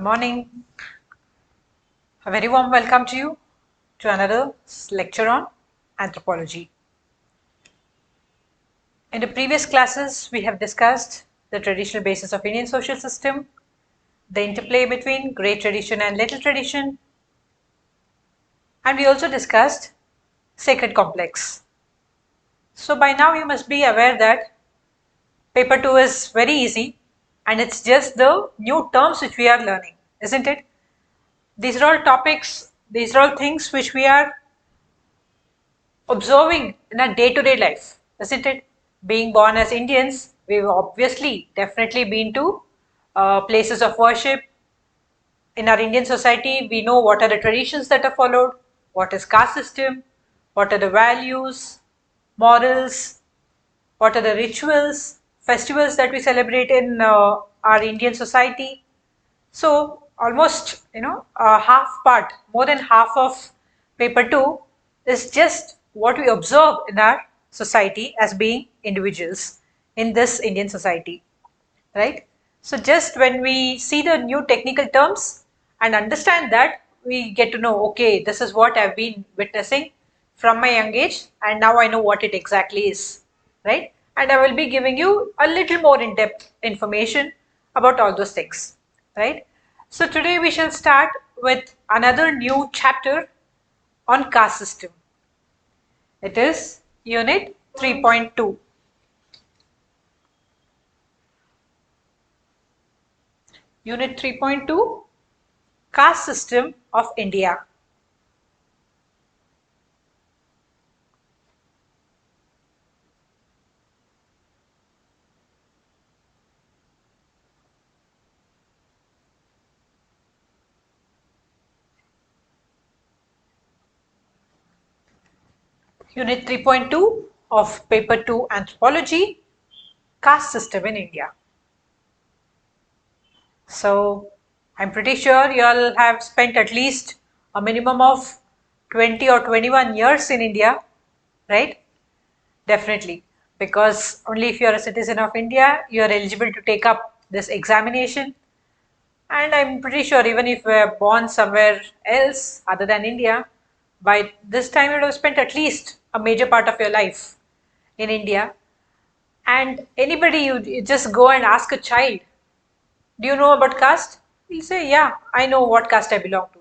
morning. A very warm welcome to you to another lecture on anthropology. In the previous classes, we have discussed the traditional basis of Indian social system, the interplay between great tradition and little tradition, and we also discussed sacred complex. So by now you must be aware that paper 2 is very easy and it's just the new terms which we are learning, isn't it? These are all topics, these are all things which we are observing in our day-to-day life, isn't it? Being born as Indians, we've obviously definitely been to places of worship. In our Indian society, we know what are the traditions that are followed, what is caste system, what are the values, morals, what are the rituals, festivals that we celebrate in our Indian society. So almost, half part, more than half of paper 2 is just what we observe in our society as being individuals in this Indian society, right? So just when we see the new technical terms and understand that, we get to know, okay, this is what I've been witnessing from my young age and now I know what it exactly is, right? And I will be giving you a little more in-depth information about all those things, right? So today we shall start with another new chapter on caste system. It is unit 3.2. Unit 3.2, caste system of India. Unit 3.2 of paper 2 anthropology, caste system in India. So I'm pretty sure you all have spent at least a minimum of 20 or 21 years in India, right? Definitely, because only if you are a citizen of India, you are eligible to take up this examination. And I'm pretty sure even if we are born somewhere else other than India, by this time you would have spent at least a major part of your life in India. And anybody, you just go and ask a child, do you know about caste? He'll say, yeah, I know what caste I belong to.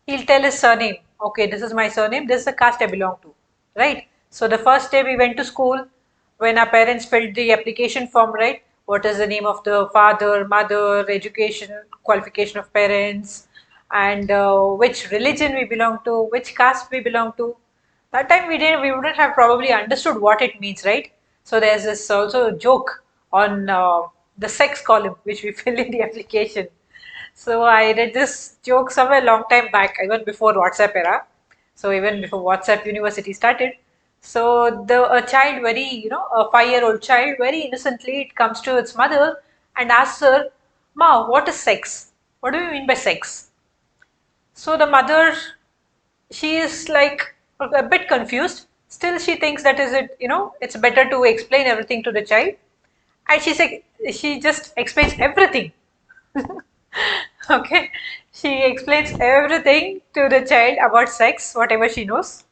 He'll tell his surname. Okay, this is my surname. This is the caste I belong to. Right? So the first day we went to school, when our parents filled the application form, right? What is the name of the father, mother, education, qualification of parents, and which religion we belong to, which caste we belong to. That time we wouldn't have probably understood what it means, right? So there's this also joke on the sex column which we fill in the application. So I read this joke somewhere long time back, even before WhatsApp era. So even before WhatsApp University started. So a child, a 5-year-old child, very innocently, it comes to its mother and asks her, "Ma, what is sex? What do you mean by sex?" So the mother, she is like a bit confused. Still, she thinks that is it. It's better to explain everything to the child, and she just explains everything. Okay, she explains everything to the child about sex, whatever she knows.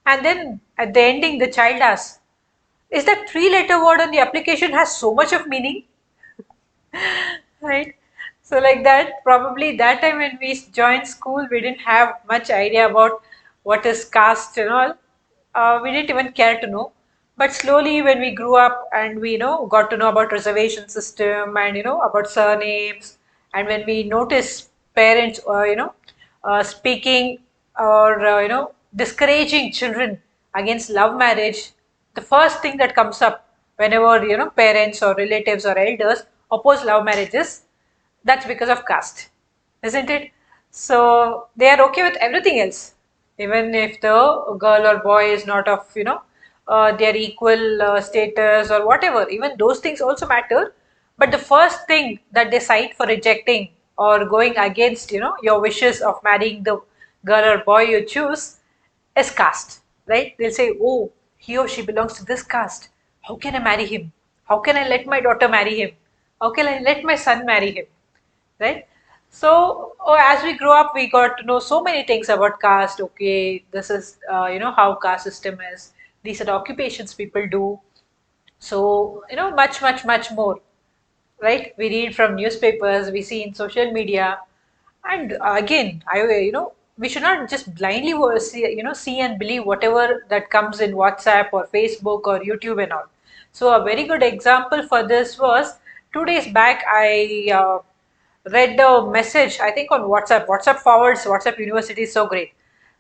And then at the ending, the child asks, is that 3-letter word on the application has so much of meaning? Right? So like that, probably that time when we joined school, we didn't have much idea about what is caste and all. We didn't even care to know. But slowly when we grew up and we got to know about reservation system and about surnames, and when we notice parents speaking or discouraging children against love marriage, the first thing that comes up whenever parents or relatives or elders oppose love marriages, that's because of caste, isn't it? So they are okay with everything else, even if the girl or boy is not of their equal status or whatever. Even those things also matter. But the first thing that they cite for rejecting or going against your wishes of marrying the girl or boy you choose is caste, right? They'll say, oh, he or she belongs to this caste. How can I marry him? How can I let my daughter marry him? How can I let my son marry him? Right? So as we grow up, we got to know so many things about caste. Okay, this is how caste system is. These are the occupations people do. So much more, right? We read from newspapers, we see in social media, and again, we should not just blindly see and believe whatever that comes in WhatsApp or Facebook or YouTube and all. So a very good example for this was 2 days back. I read a message, I think on WhatsApp. WhatsApp forwards, WhatsApp University is so great.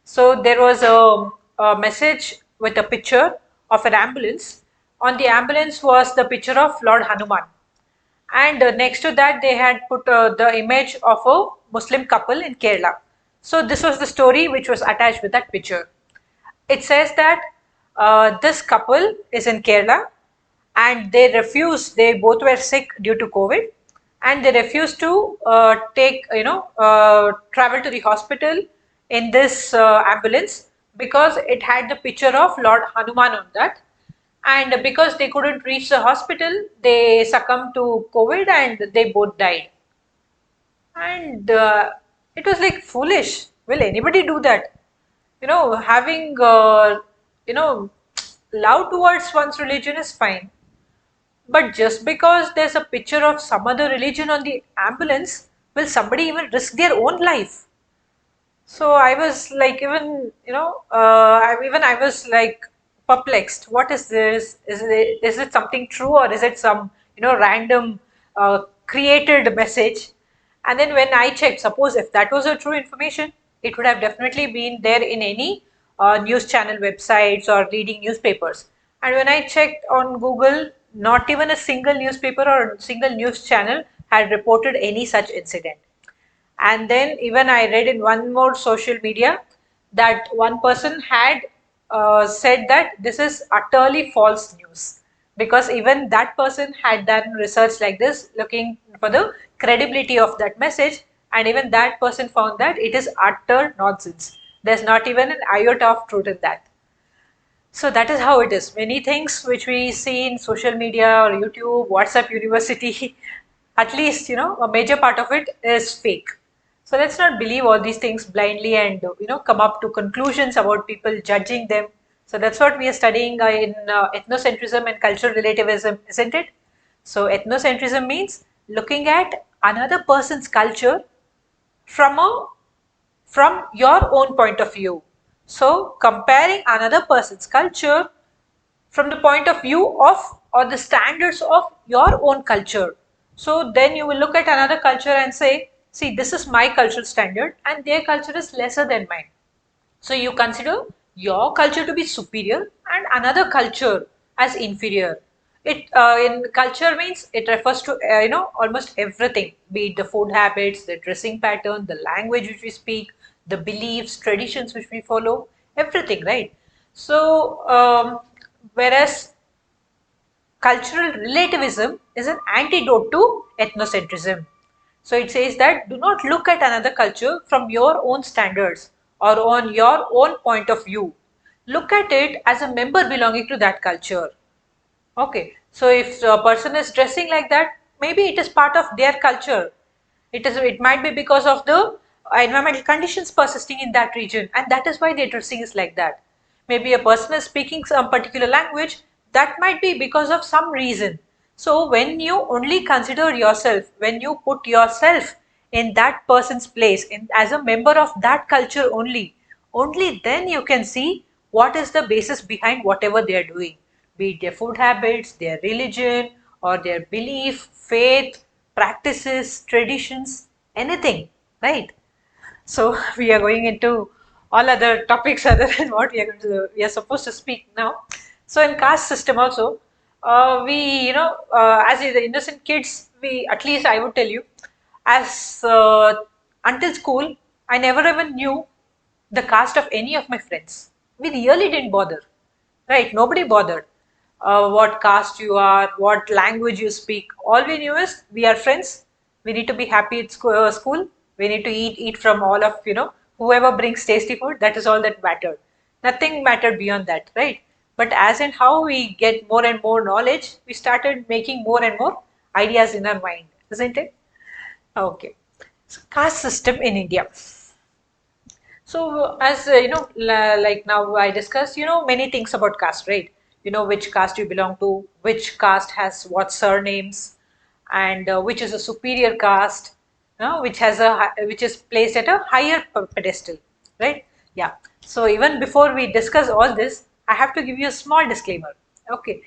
So there was a message with a picture of an ambulance. On the ambulance was the picture of Lord Hanuman, and next to that they had put the image of a Muslim couple in Kerala. So this was the story which was attached with that picture. It says that this couple is in Kerala and they both were sick due to COVID, and they refused to travel to the hospital in this ambulance because it had the picture of Lord Hanuman on that. And because they couldn't reach the hospital, they succumbed to COVID and they both died. And it was like foolish. Will anybody do that? Having love towards one's religion is fine, but just because there's a picture of some other religion on the ambulance, will somebody even risk their own life? So I was like, I was like perplexed. What is this? Is it something true, or is it some random created message? And then when I checked, suppose if that was a true information, it would have definitely been there in any news channel websites or reading newspapers. And when I checked on Google, not even a single newspaper or single news channel had reported any such incident. And then even I read in one more social media that one person had said that this is utterly false news, because even that person had done research like this looking for the credibility of that message, and even that person found that it is utter nonsense. There's not even an iota of truth in that. So that is how it is. Many things which we see in social media or YouTube, WhatsApp University, at least a major part of it is fake. So let's not believe all these things blindly and come up to conclusions about people, judging them. So that's what we are studying in ethnocentrism and cultural relativism, isn't it? So ethnocentrism means looking at another person's culture from your own point of view. So comparing another person's culture from the point of view of or the standards of your own culture. So then you will look at another culture and say, see, this is my cultural standard and their culture is lesser than mine. So you consider your culture to be superior and another culture as inferior. It in culture means it refers to almost everything, be it the food habits, the dressing pattern, the language which we speak, the beliefs, traditions which we follow, everything, right? So whereas cultural relativism is an antidote to ethnocentrism. So it says that do not look at another culture from your own standards or on your own point of view. Look at it as a member belonging to that culture. Okay, so if a person is dressing like that, maybe it is part of their culture. It might be because of the environmental conditions persisting in that region, and that is why their dressing is like that. Maybe a person is speaking some particular language, that might be because of some reason. So when you only consider yourself, when you put yourself in that person's place, as a member of that culture only then you can see what is the basis behind whatever they are doing, be it their food habits, their religion, or their belief, faith, practices, traditions, anything, right? So we are going into all other topics other than what we are supposed to speak now. So in caste system also, we as the innocent kids, we, at least I would tell you, as until school, I never even knew the caste of any of my friends. We really didn't bother, right? Nobody bothered what caste you are, what language you speak. All we knew is we are friends. We need to be happy at school. We need to eat from all of whoever brings tasty food. That is all that mattered. Nothing mattered beyond that, right? But as in how we get more and more knowledge, we started making more and more ideas in our mind, isn't it? Okay. So, caste system in India. So, as like now I discussed, many things about caste, right? You know which caste you belong to, which caste has what surnames, and which is a superior caste, which has which is placed at a higher pedestal, right? Yeah. So even before we discuss all this, I have to give you a small disclaimer. Okay.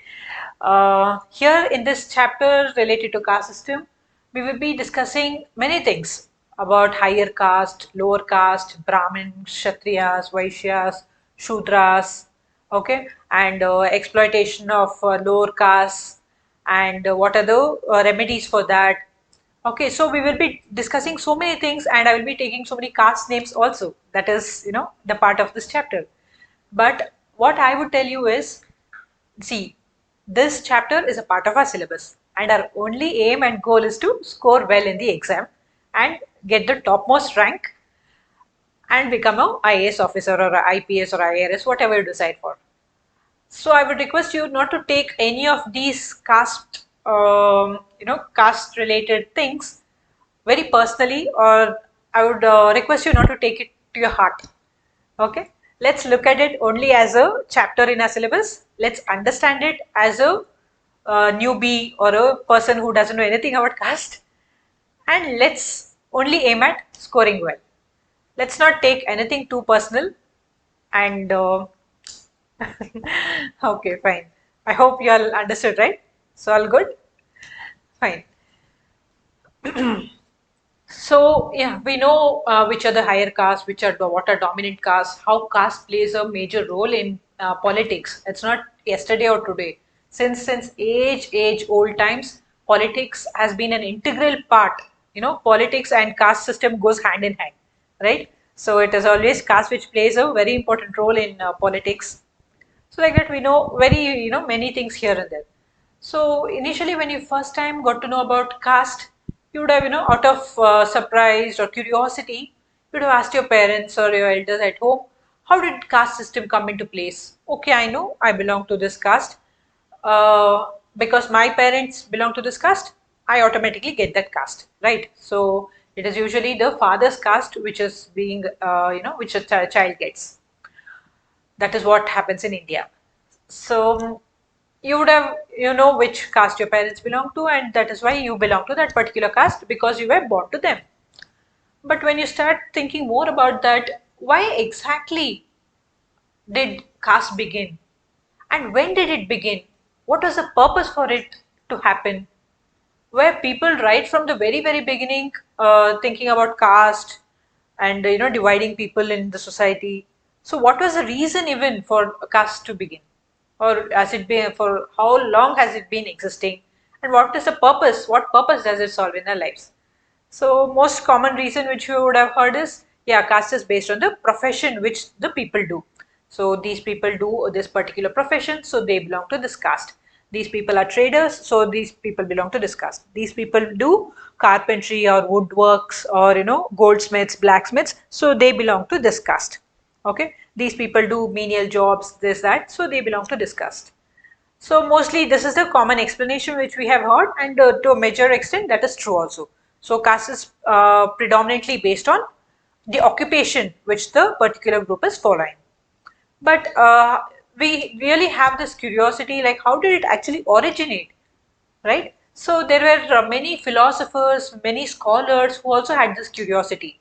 Here in this chapter related to caste system, we will be discussing many things about higher caste, lower caste, Brahmins, Kshatriyas, Vaishyas, Shudras, okay, and exploitation of lower castes, and what are the remedies for that. Okay, so we will be discussing so many things, and I will be taking so many caste names also. That is, the part of this chapter. But what I would tell you is, see, this chapter is a part of our syllabus, and our only aim and goal is to score well in the exam and get the topmost rank and become a IAS officer or a IPS or IRS, whatever you decide for. So I would request you not to take any of these caste related things very personally, or I would request you not to take it to your heart. Okay, let's look at it only as a chapter in our syllabus. Let's understand it as a newbie or a person who doesn't know anything about caste, and let's only aim at scoring well. Let's not take anything too personal. And okay, fine. I hope you all understood, right? So all good? Fine. So yeah, we know which are the higher castes, which are the what are dominant castes, how caste plays a major role in politics. It's not yesterday or today. Since age old times, politics has been an integral part. Politics and caste system goes hand in hand, right? So it is always caste which plays a very important role in politics. So like that we know many things here and there. So initially when you first time got to know about caste, you would have out of surprise or curiosity, you would have asked your parents or your elders at home, how did caste system come into place? Okay, I know I belong to this caste. Because my parents belong to this caste, I automatically get that caste, right? So it is usually the father's caste which is being which a child gets. That is what happens in India. So you would have which caste your parents belong to, and that is why you belong to that particular caste because you were born to them. But when you start thinking more about that, why exactly did caste begin, and when did it begin? What was the purpose for it to happen? Where people right from the very beginning thinking about caste and dividing people in the society. So what was the reason even for caste to begin, or has it been, for how long has it been existing, and what is the purpose, what purpose does it solve in our lives? So most common reason which you would have heard is, yeah, caste is based on the profession which the people do. So these people do this particular profession, so they belong to this caste. These people are traders, so these people belong to this caste. These people do carpentry or woodworks or goldsmiths, blacksmiths, so they belong to this caste. Okay, these people do menial jobs, this that, so they belong to this caste. So mostly this is the common explanation which we have heard, and to a major extent that is true also. So caste is predominantly based on the occupation which the particular group is following. But we really have this curiosity, like how did it actually originate, right? So there were many philosophers, many scholars who also had this curiosity.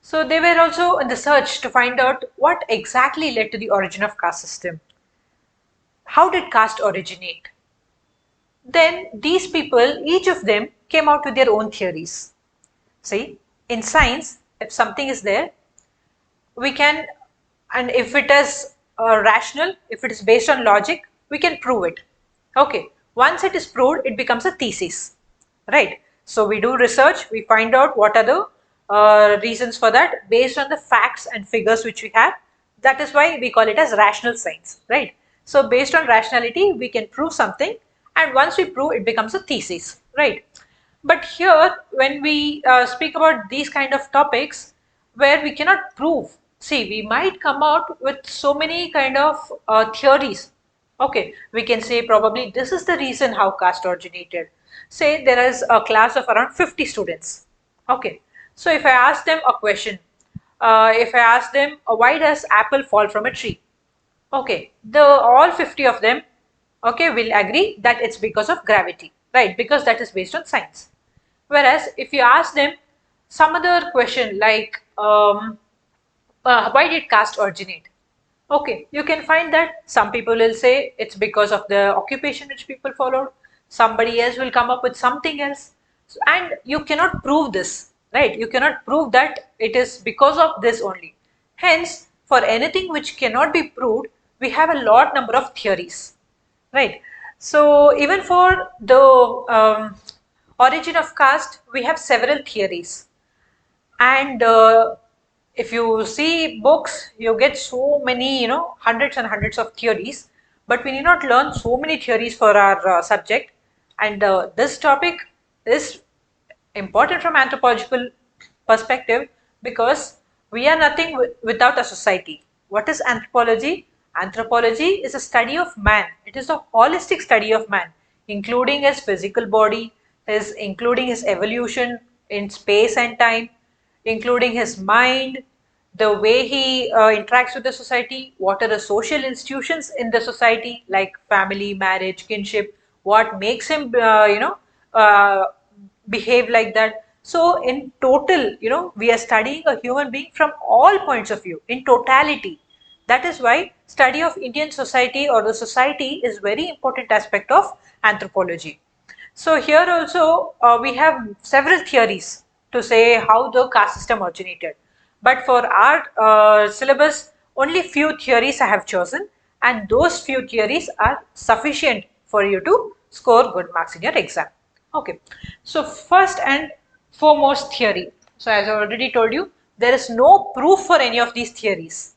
So they were also in the search to find out what exactly led to the origin of caste system. How did caste originate? Then these people, each of them came out with their own theories. See, in science, if something is there, we can, and if it is rational, if it is based on logic, we can prove it. Okay, once it is proved, it becomes a thesis, right? So we do research, we find out what are the reasons for that based on the facts and figures which we have. That is why we call it as rational science, right? So based on rationality, we can prove something, and once we prove, it becomes a thesis, right? But here, when we speak about these kind of topics where we cannot prove, see, we might come out with so many kind of theories. Okay, we can say probably this is the reason how caste originated. Say there is a class of around 50 students. Okay, So if I ask them a question, if I ask them, why does apple fall from a tree? Okay, the all 50 of them, okay, will agree that it's because of gravity, right? Because that is based on science. Whereas if you ask them some other question like, why did caste originate? Okay, you can find that some people will say it's because of the occupation which people followed. Somebody else will come up with something else. And you cannot prove this, right? You cannot prove that it is because of this only. Hence, for anything which cannot be proved, we have a lot number of theories, right? So even for the origin of caste, we have several theories. And if you see books, you get so many, hundreds and hundreds of theories, but we need not learn so many theories for our subject. And this topic is important from anthropological perspective because we are nothing without a society. What is anthropology? Anthropology is a study of man. It is a holistic study of man, including his physical body, his including his evolution in space and time, including his mind, the way he interacts with the society, what are the social institutions in the society like family, marriage, kinship, what makes him, uh, behave like that. So in total, we are studying a human being from all points of view in totality. That is why study of Indian society or the society is very important aspect of anthropology. So here also we have several theories to say how the caste system originated. But for our syllabus, only few theories I have chosen, and those few theories are sufficient for you to score good marks in your exam. Okay, so first and foremost theory. So as I already told you, there is no proof for any of these theories.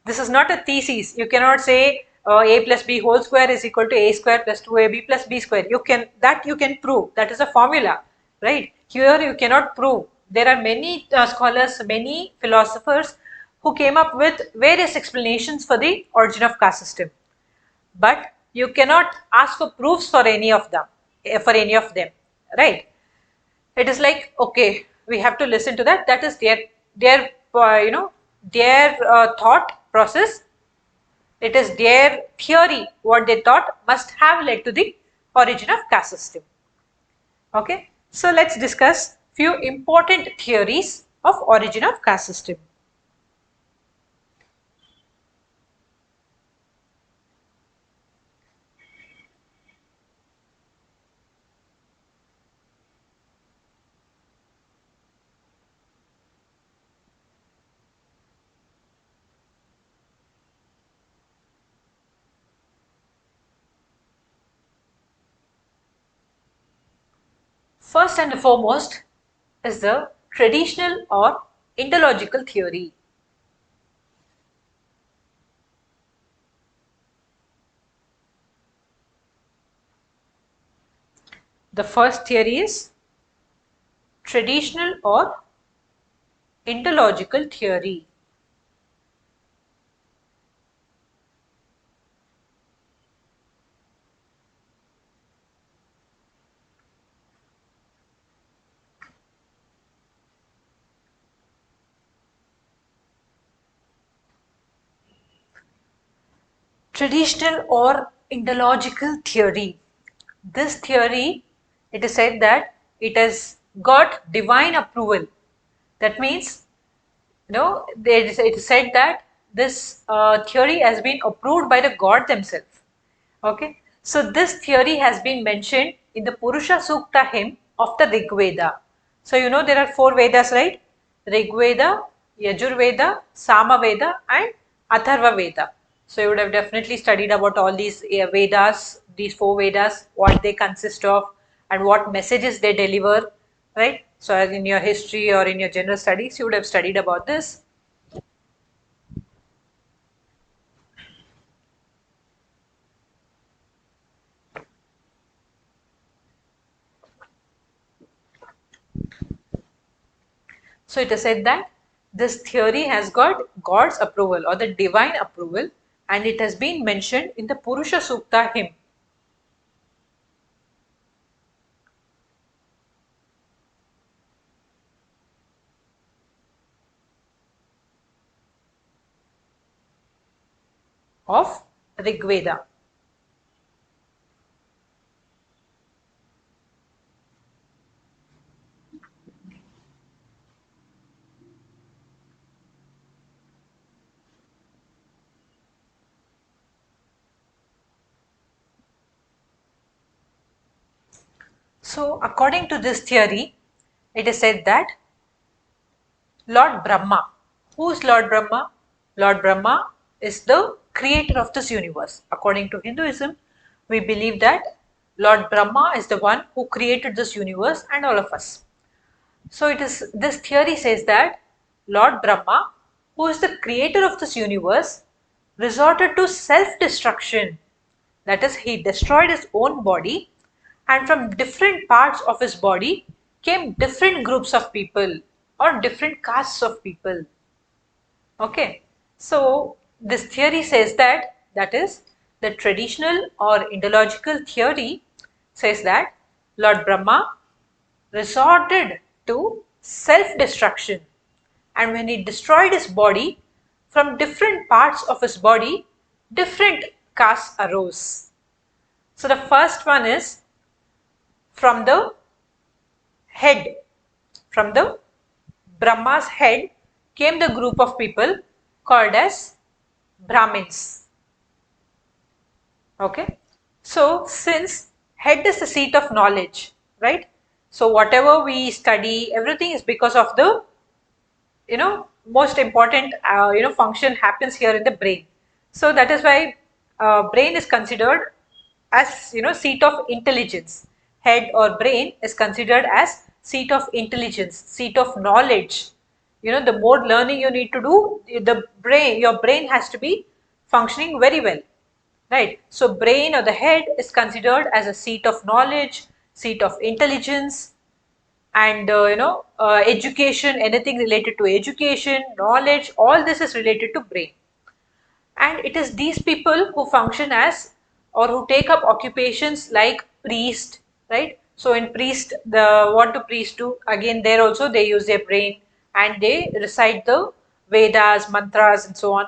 This is not a thesis. You cannot say a plus b whole square is equal to a square plus 2ab plus b square. You can prove. That is a formula, right? Here you cannot prove. There are many scholars, many philosophers who came up with various explanations for the origin of caste system, but you cannot ask for proofs for any of them, right? It is like, okay, we have to listen to that. That is their their thought process. It is their theory. What they thought must have led to the origin of caste system. Okay, so let's discuss few important theories of origin of caste system. First and foremost is the traditional or interlogical theory. The first theory is traditional or interlogical theory. Traditional or interlogical theory. This theory, it is said that it has got divine approval. That means, it is said that this theory has been approved by the god themselves. Okay, so this theory has been mentioned in the Purusha Sukta hymn of the Rig Veda. So there are four Vedas, right? Rig Veda, Yajur Veda, Sama Veda, and Atharva Veda. So you would have definitely studied about all these Vedas, these four Vedas, what they consist of, and what messages they deliver, right? So as in your history or in your general studies, you would have studied about this. So it is said that this theory has got God's approval or the divine approval, and it has been mentioned in the Purusha Sukta hymn. of Rig Veda. So according to this theory, it is said that Lord Brahma, who is Lord Brahma? Lord Brahma is the creator of this universe. According to Hinduism, we believe that Lord Brahma is the one who created this universe and all of us. So it is, this theory says that Lord Brahma, who is the creator of this universe, resorted to self-destruction. That is, he destroyed his own body, and from different parts of his body came different groups of people or different castes of people. Okay, so this theory says that, that is, the traditional or Indological theory says that Lord Brahma resorted to self-destruction, and when he destroyed his body, from different parts of his body, different castes arose. So the first one is from the head, from the Brahma's head came the group of people called as Brahmins. Okay, so since head is the seat of knowledge, right? So whatever we study, everything is because of the, most important function happens here in the brain. So that is why brain is considered as, seat of intelligence. Head or brain is considered as seat of intelligence, seat of knowledge. The more learning you need to do, your brain has to be functioning very well, right? So brain or the head is considered as a seat of knowledge, seat of intelligence, and education, anything related to education, knowledge, all this is related to brain. And it is these people who function as, or who take up occupations like priest, right? So in priest, the what do priests do? Again, there also they use their brain and they recite the Vedas, mantras, and so on.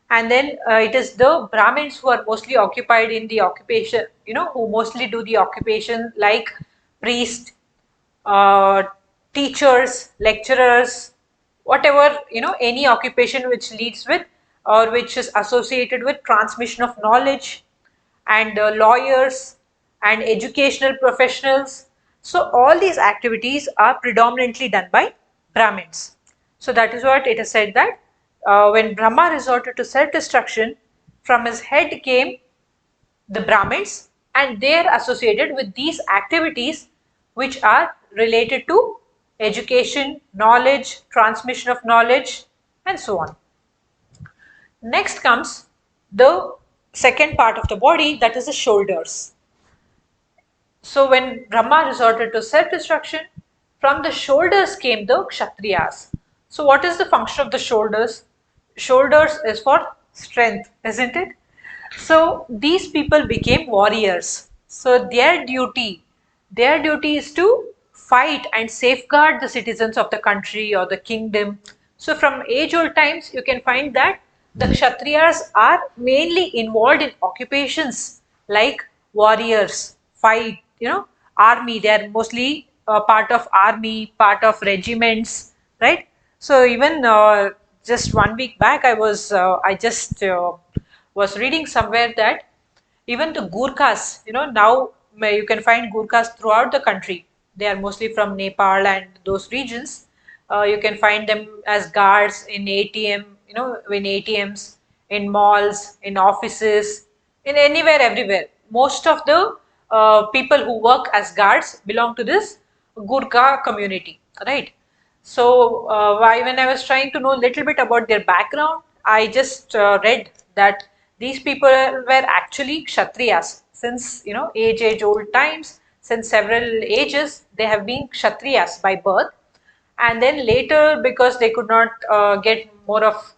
And then it is the Brahmins who are mostly occupied in the occupation, who mostly do the occupation like priest, uh, teachers, lecturers, whatever, any occupation which leads with or which is associated with transmission of knowledge, and lawyers and educational professionals. So all these activities are predominantly done by Brahmins. So that is what it is said that when Brahma resorted to self-destruction, from his head came the Brahmins, and they are associated with these activities which are related to education, knowledge, transmission of knowledge, and so on. Next comes the second part of the body, that is the shoulders. So when Brahma resorted to self-destruction, from the shoulders came the Kshatriyas. So what is the function of the shoulders? Shoulders is for strength, isn't it? So these people became warriors. So their duty is to fight and safeguard the citizens of the country or the kingdom. So from age old times, you can find that the Kshatriyas are mainly involved in occupations like warriors, fight, army. They are mostly part of army, part of regiments, right? So even just 1 week back, I just was reading somewhere that even the Gurkhas, now you can find Gurkhas throughout the country. They are mostly from Nepal and those regions. You can find them as guards in ATM, in ATMs, in malls, in offices, in anywhere, everywhere. Most of the people who work as guards belong to this Gurkha community, right? So when I was trying to know a little bit about their background, I just read that these people were actually Kshatriyas since, age old times, since several ages they have been Kshatriyas by birth, and then later because they could not get more of,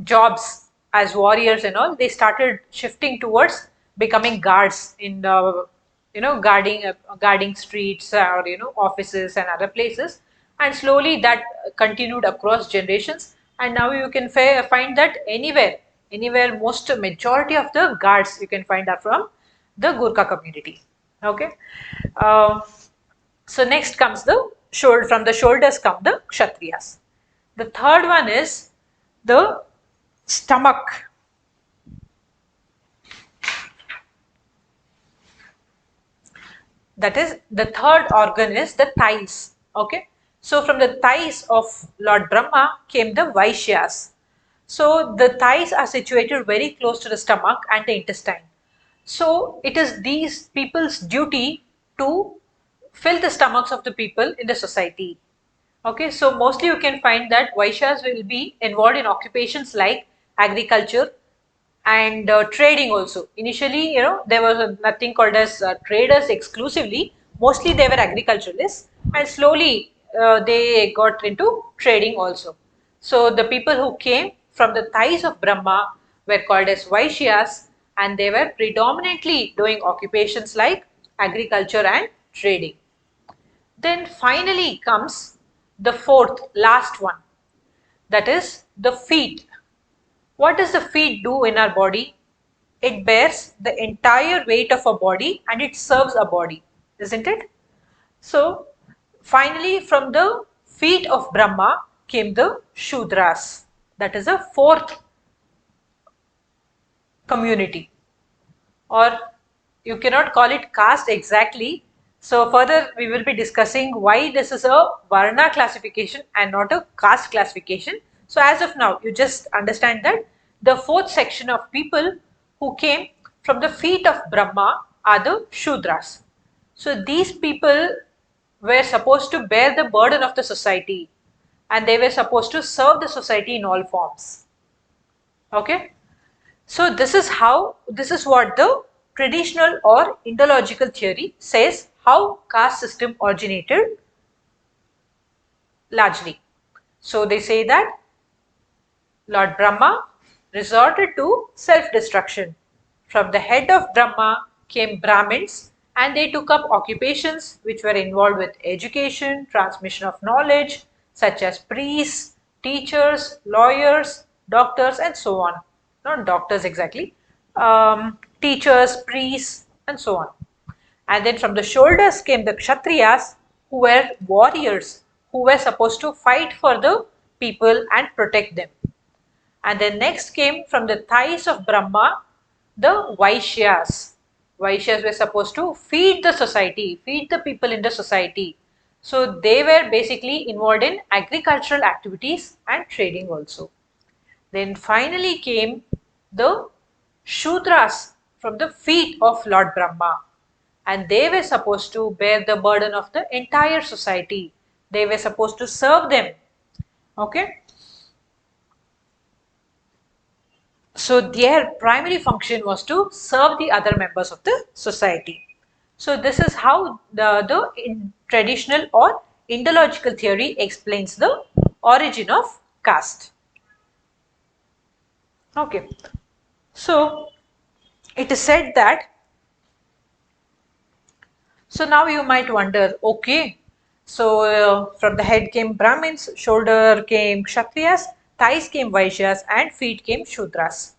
jobs as warriors and all, they started shifting towards becoming guards in guarding streets or offices and other places, and slowly that continued across generations, and now you can find that anywhere, Anywhere, most majority of the guards you can find are from the Gurkha community. Okay. Um, so next comes the shoulder. From the shoulders come the Kshatriyas. The third one is the stomach. That is, the third organ is the thighs. Okay. So from the thighs of Lord Brahma came the Vaishyas. So the thighs are situated very close to the stomach and the intestine. So it is these people's duty to fill the stomachs of the people in the society. Okay, so mostly you can find that Vaishyas will be involved in occupations like agriculture and trading also. Initially, there was nothing called as traders exclusively. Mostly they were agriculturalists, and slowly they got into trading also. So the people who came from the thighs of Brahma were called as Vaishyas, and they were predominantly doing occupations like agriculture and trading. Then finally comes the fourth, last one, that is the feet. What does the feet do in our body? It bears the entire weight of a body and it serves a body, isn't it? So, finally, from the feet of Brahma came the Shudras. That is a fourth community, or you cannot call it caste exactly. So further we will be discussing why this is a Varna classification and not a caste classification. So as of now, you just understand that the fourth section of people who came from the feet of Brahma are the Shudras. So these people were supposed to bear the burden of the society, and they were supposed to serve the society in all forms. Okay. So this is what the traditional or Indological theory says how caste system originated largely. So they say that Lord Brahma resorted to self-destruction. From the head of Brahma came Brahmins, and they took up occupations which were involved with education, transmission of knowledge, such as priests, teachers, lawyers, doctors, and so on. Not doctors exactly, teachers, priests, and so on. And then from the shoulders came the Kshatriyas, who were warriors, who were supposed to fight for the people and protect them. And then next came from the thighs of Brahma the Vaishyas. Vaishyas were supposed to feed the society, feed the people in the society. So they were basically involved in agricultural activities and trading also. Then finally came the Shudras from the feet of Lord Brahma, and they were supposed to bear the burden of the entire society. They were supposed to serve them. Okay. So their primary function was to serve the other members of the society. So this is how the traditional or Indological theory explains the origin of caste. Okay. So it is said that, so now you might wonder, okay, so from the head came Brahmins, shoulder came Kshatriyas, thighs came Vaishyas, and feet came Shudras.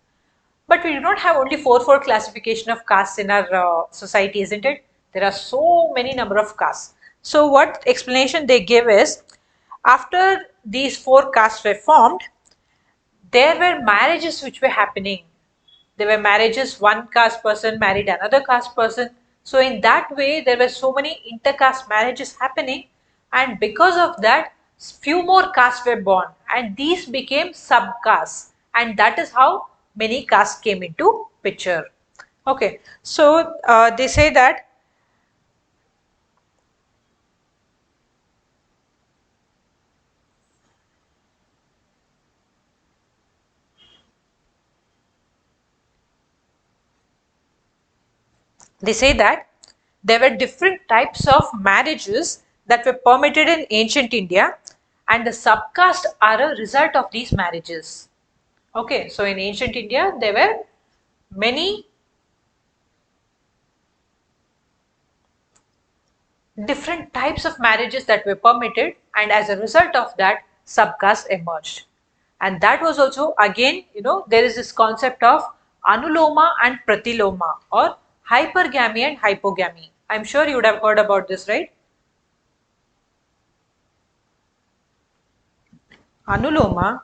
But we do not have only 4 classification of castes in our society, isn't it? There are so many number of castes. So what explanation they give is, after these 4 castes were formed, there were marriages which were happening. There were marriages, one caste person married another caste person. So in that way, there were so many intercaste marriages happening, and because of that, few more castes were born, and these became subcastes, and that is how many castes came into picture. Okay, so they say that there were different types of marriages that were permitted in ancient India, and the subcaste are a result of these marriages. Okay, so in ancient India, there were many different types of marriages that were permitted, and as a result of that, subcaste emerged. And that was also again, there is this concept of anuloma and pratiloma, or hypergamy and hypogamy. I'm sure you would have heard about this, right? Anuloma,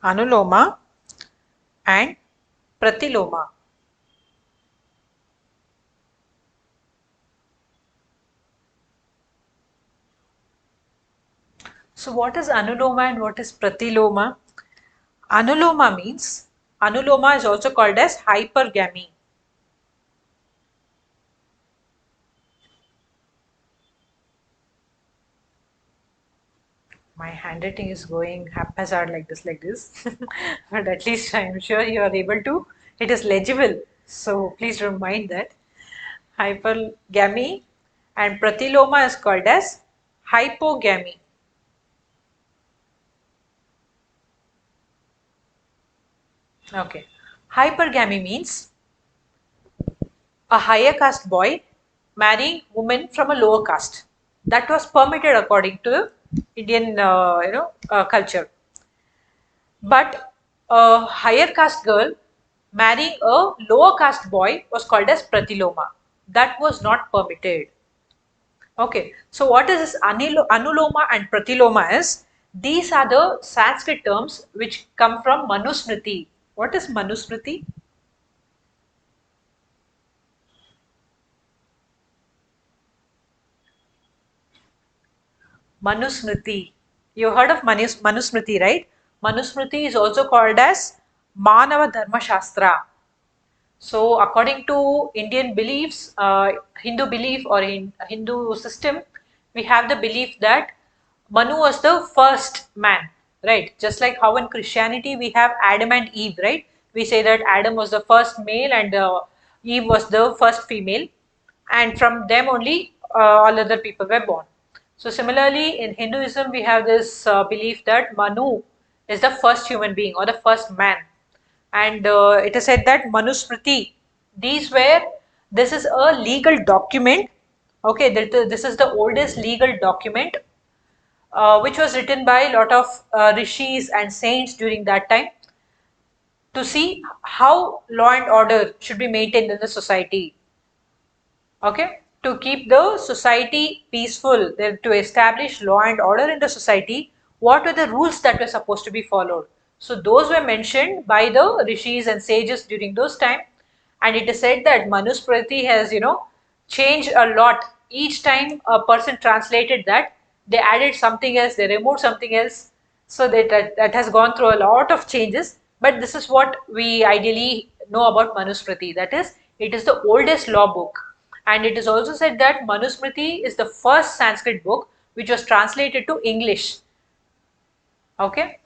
anuloma and pratiloma. So what is anuloma and what is pratiloma? Anuloma means, anuloma is also called as hypergamy. My handwriting is going haphazard like this, but at least I am sure you are able to. It is legible, so please remind that. Hypergamy and pratiloma is called as hypogamy. Okay, hypergamy means a higher caste boy marrying women from a lower caste. That was permitted according to Indian, culture. But a higher caste girl marrying a lower caste boy was called as pratiloma. That was not permitted. Okay, so what is this anuloma and pratiloma is? These are the Sanskrit terms which come from Manusmriti. What is Manusmriti? Manusmriti. You heard of Manusmriti, right? Manusmriti is also called as Manava Dharma Shastra. So, according to Indian beliefs, Hindu belief or in Hindu system, we have the belief that Manu was the first man, right? Just like how in Christianity we have Adam and Eve, right? We say that Adam was the first male and Eve was the first female, and from them only all other people were born. So, similarly, in Hinduism, we have this belief that Manu is the first human being or the first man, and it is said that Manusmriti, these were, this is a legal document. Okay, this is the oldest legal document which was written by a lot of rishis and saints during that time to see how law and order should be maintained in the society. Okay, to keep the society peaceful, to establish law and order in the society, what were the rules that were supposed to be followed? So those were mentioned by the rishis and sages during those time, and it is said that Manusmriti has, changed a lot. Each time a person translated that, they added something else, they removed something else, so that has gone through a lot of changes. But this is what we ideally know about Manusmriti, that is, it is the oldest law book. And it is also said that Manusmriti is the first Sanskrit book which was translated to English. Okay,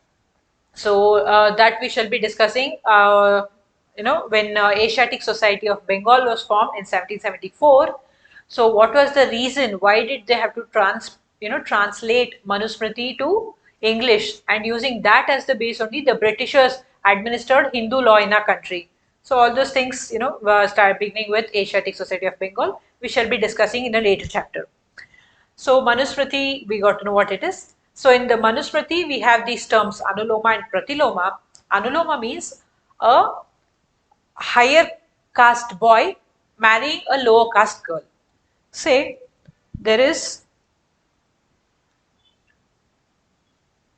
so that we shall be discussing. When Asiatic Society of Bengal was formed in 1774. So, what was the reason? Why did they have to translate Manusmriti to English? And using that as the base only, the Britishers administered Hindu law in our country. So, all those things, start beginning with Asiatic Society of Bengal. We shall be discussing in a later chapter. So Manusmriti, we got to know what it is. So in the Manusmriti, we have these terms Anuloma and Pratiloma. Anuloma means a higher caste boy marrying a lower caste girl. Say there is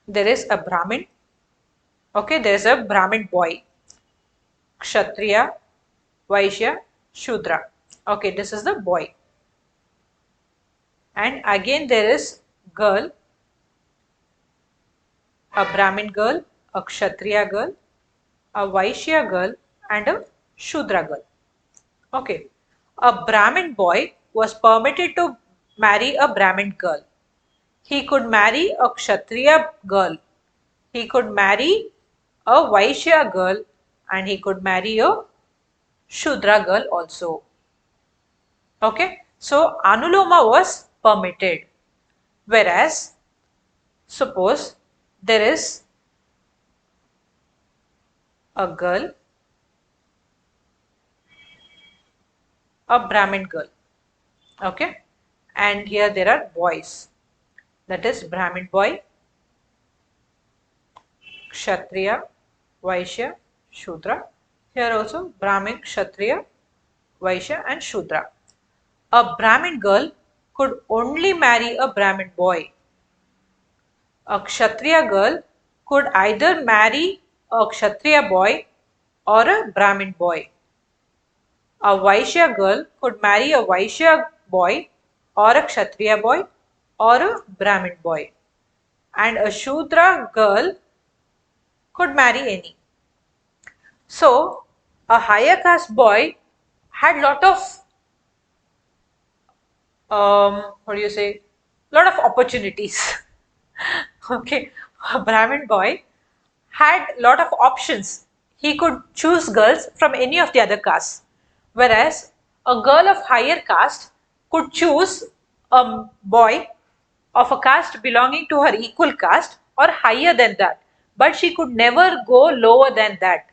a Brahmin. Okay, there is a Brahmin boy, Kshatriya, Vaishya, Shudra. Okay, this is the boy. And again there is girl, a Brahmin girl, a Kshatriya girl, a Vaishya girl, and a Shudra girl. Okay, a Brahmin boy was permitted to marry a Brahmin girl. He could marry a Kshatriya girl. He could marry a Vaishya girl, and he could marry a Shudra girl also. Okay, so Anuloma was permitted. Whereas, suppose there is a girl, a Brahmin girl, okay, and here there are boys, that is Brahmin boy, Kshatriya, Vaishya, Shudra. Here also Brahmin, Kshatriya, Vaishya and Shudra. A Brahmin girl could only marry a Brahmin boy. A Kshatriya girl could either marry a Kshatriya boy or a Brahmin boy. A Vaishya girl could marry a Vaishya boy or a Kshatriya boy or a Brahmin boy. And a Shudra girl could marry any. So, a higher caste boy had lot of what do you say, lot of opportunities. Okay, a Brahmin boy had lot of options. He could choose girls from any of the other castes, whereas a girl of higher caste could choose a boy of a caste belonging to her equal caste or higher than that, but she could never go lower than that.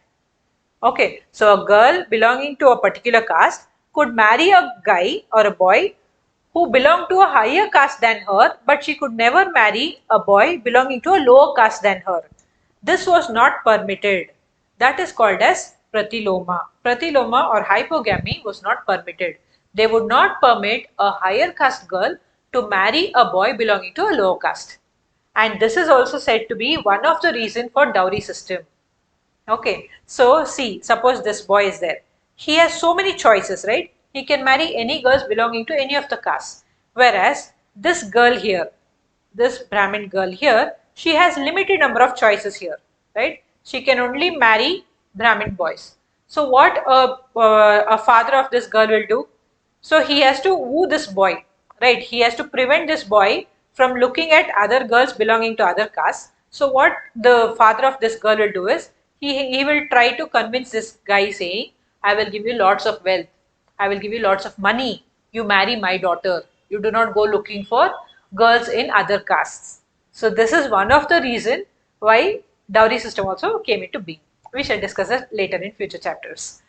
Okay, so a girl belonging to a particular caste could marry a guy or a boy who belonged to a higher caste than her, but she could never marry a boy belonging to a lower caste than her. This was not permitted. That is called as pratiloma. Pratiloma or hypogamy was not permitted. They would not permit a higher caste girl to marry a boy belonging to a lower caste. And this is also said to be one of the reasons for dowry system. Okay, so see, suppose this boy is there. He has so many choices, right? He can marry any girls belonging to any of the castes. Whereas this girl here, this Brahmin girl here, she has limited number of choices here, right? She can only marry Brahmin boys. So what a father of this girl will do? So he has to woo this boy, right? He has to prevent this boy from looking at other girls belonging to other castes. So what the father of this girl will do is he will try to convince this guy saying, I will give you lots of wealth. I will give you lots of money. You marry my daughter. You do not go looking for girls in other castes. So this is one of the reason why dowry system also came into being. We shall discuss it later in future chapters.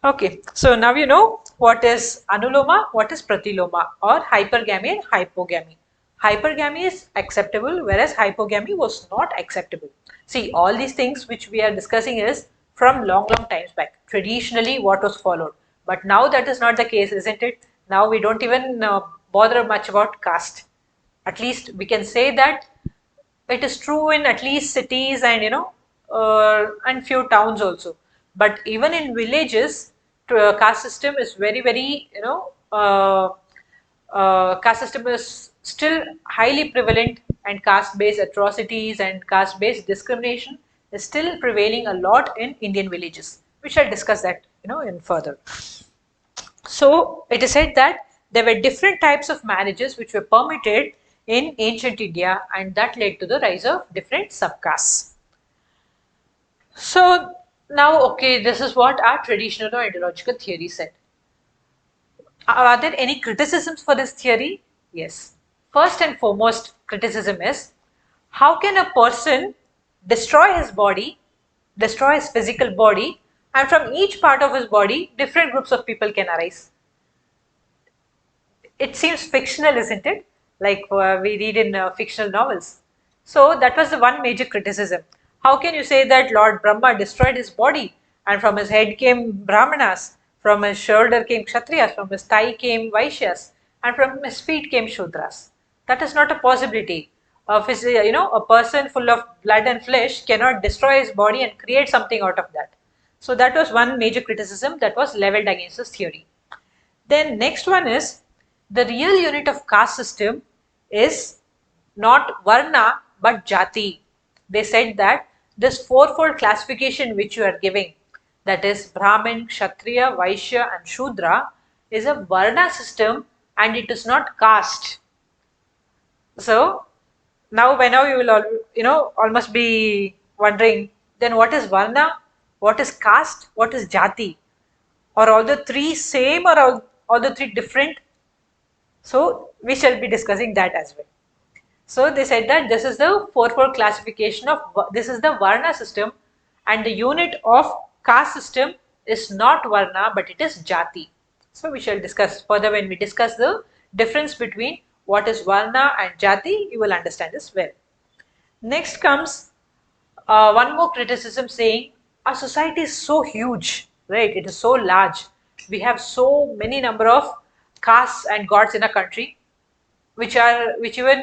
Okay, so now you know what is anuloma, what is pratiloma or hypergamy and hypogamy. Hypergamy is acceptable whereas hypogamy was not acceptable. See, all these things which we are discussing is from long times back, traditionally what was followed. But now that is not the case, isn't it? Now we don't even bother much about caste. At least we can say that it is true in at least cities and and few towns also. But even in villages, caste system is very caste system is still highly prevalent, and caste based atrocities and caste based discrimination is still prevailing a lot in Indian villages. We shall discuss that in further. So it is said that there were different types of marriages which were permitted in ancient India, and that led to the rise of different subcastes. So now, okay, this is what our traditional or ideological theory said. Are there any criticisms for this theory? Yes. First and foremost criticism is, how can a person destroy his body, destroy his physical body, and from each part of his body, different groups of people can arise? It seems fictional, isn't it? Like we read in fictional novels. So that was the one major criticism. How can you say that Lord Brahma destroyed his body and from his head came Brahmanas, from his shoulder came Kshatriyas, from his thigh came Vaishyas, and from his feet came Shudras? That is not a possibility. A person full of blood and flesh cannot destroy his body and create something out of that. So that was one major criticism that was leveled against this theory. Then next one is, the real unit of caste system is not Varna but Jati. They said that this fourfold classification which you are giving, that is Brahmin, Kshatriya, Vaishya and Shudra, is a Varna system and it is not caste. So now by now you will all, almost be wondering, then what is Varna, what is caste, what is Jati? Are all the three same or all the three different? So we shall be discussing that as well. So they said that this is the 4-4 classification of, this is the Varna system, and the unit of caste system is not Varna but it is Jati. So we shall discuss further when we discuss the difference between what is Varna and Jati, you will understand this well. Next comes one more criticism saying our society is so huge, right? It is so large. We have so many number of castes and gods in a country which even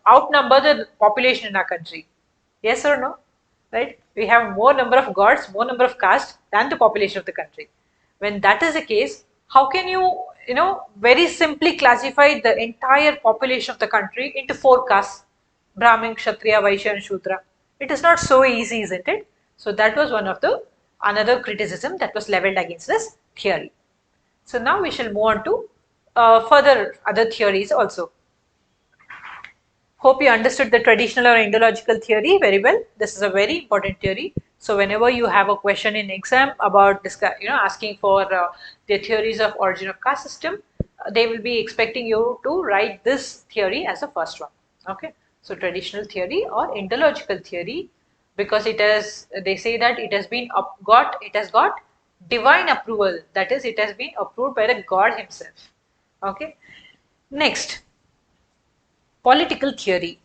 outnumber the population in our country. Yes or no? Right? We have more number of gods, more number of castes than the population of the country. When that is the case, how can you very simply classify the entire population of the country into 4 castes: Brahmin, Kshatriya, Vaishya, and Shudra? It is not so easy, isn't it? So that was one of the another criticism that was leveled against this theory. So now we shall move on to further other theories also. Hope you understood the traditional or Indological theory very well. This is a very important theory. So whenever you have a question in exam about asking for the theories of origin of caste system, they will be expecting you to write this theory as the first one. Okay. So traditional theory or Indological theory, because it has, they say that it has been it has got divine approval. That is, it has been approved by the God himself. Okay. Next, political theory.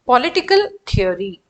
Political theory.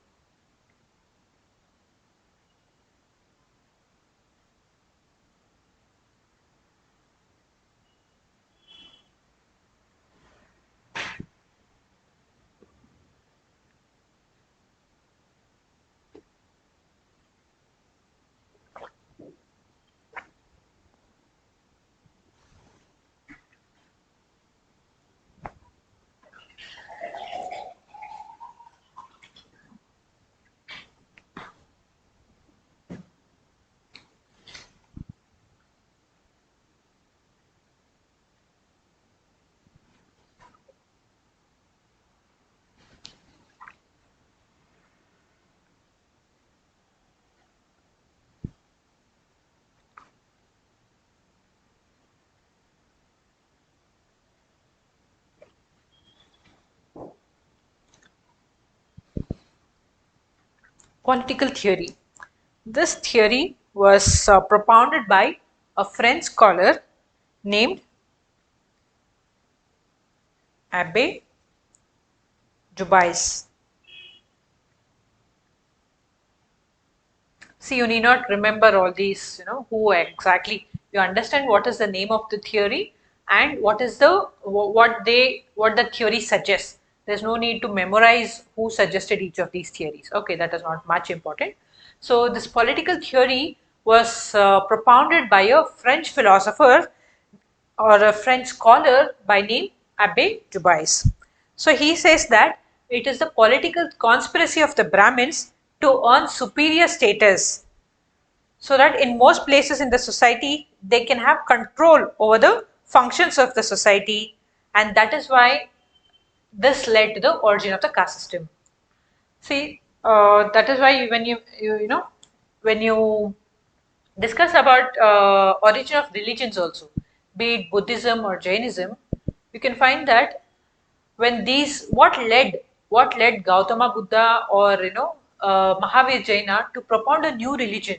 Political theory. This theory was propounded by a French scholar named Abbe Jubais. See, you need not remember all these, who exactly. You understand what is the name of the theory and what is the what the theory suggests. There's no need to memorize who suggested each of these theories. Okay, that is not much important. So this political theory was propounded by a French philosopher or a French scholar by name Abbe Jubais. So he says that it is the political conspiracy of the Brahmins to earn superior status, so that in most places in the society they can have control over the functions of the society, and that is why this led to the origin of the caste system. See, that is why when when you discuss about origin of religions also, be it Buddhism or Jainism, you can find that when these what led Gautama Buddha or Mahavir Jaina to propound a new religion.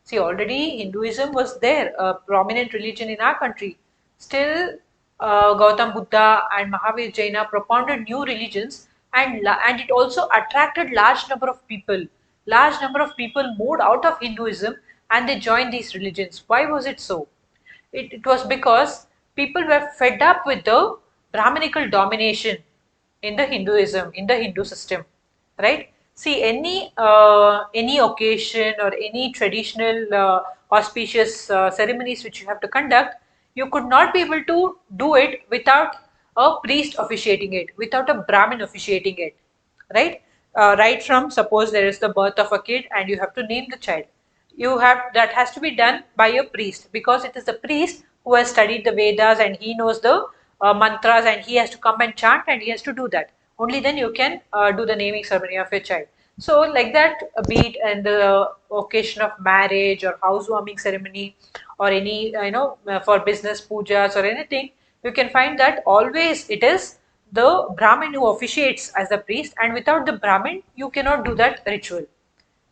See, already Hinduism was there, a prominent religion in our country. Still, Gautam Buddha and Mahavir Jaina propounded new religions, and it also attracted large number of people. Large number of people moved out of Hinduism and they joined these religions. Why was it so? It was because people were fed up with the Brahminical domination in the Hinduism, in the Hindu system, right? See, any occasion or any traditional auspicious ceremonies which you have to conduct, you could not be able to do it without a priest officiating it, without a Brahmin officiating it, right? Right from, suppose there is the birth of a kid and you have to name the child, you have, that has to be done by a priest, because it is the priest who has studied the Vedas and he knows the mantras, and he has to come and chant and he has to do that. Only then you can do the naming ceremony of your child. So like that, be it in the occasion of marriage or housewarming ceremony or any for business pujas or anything, you can find that always it is the Brahmin who officiates as the priest, and without the Brahmin you cannot do that ritual,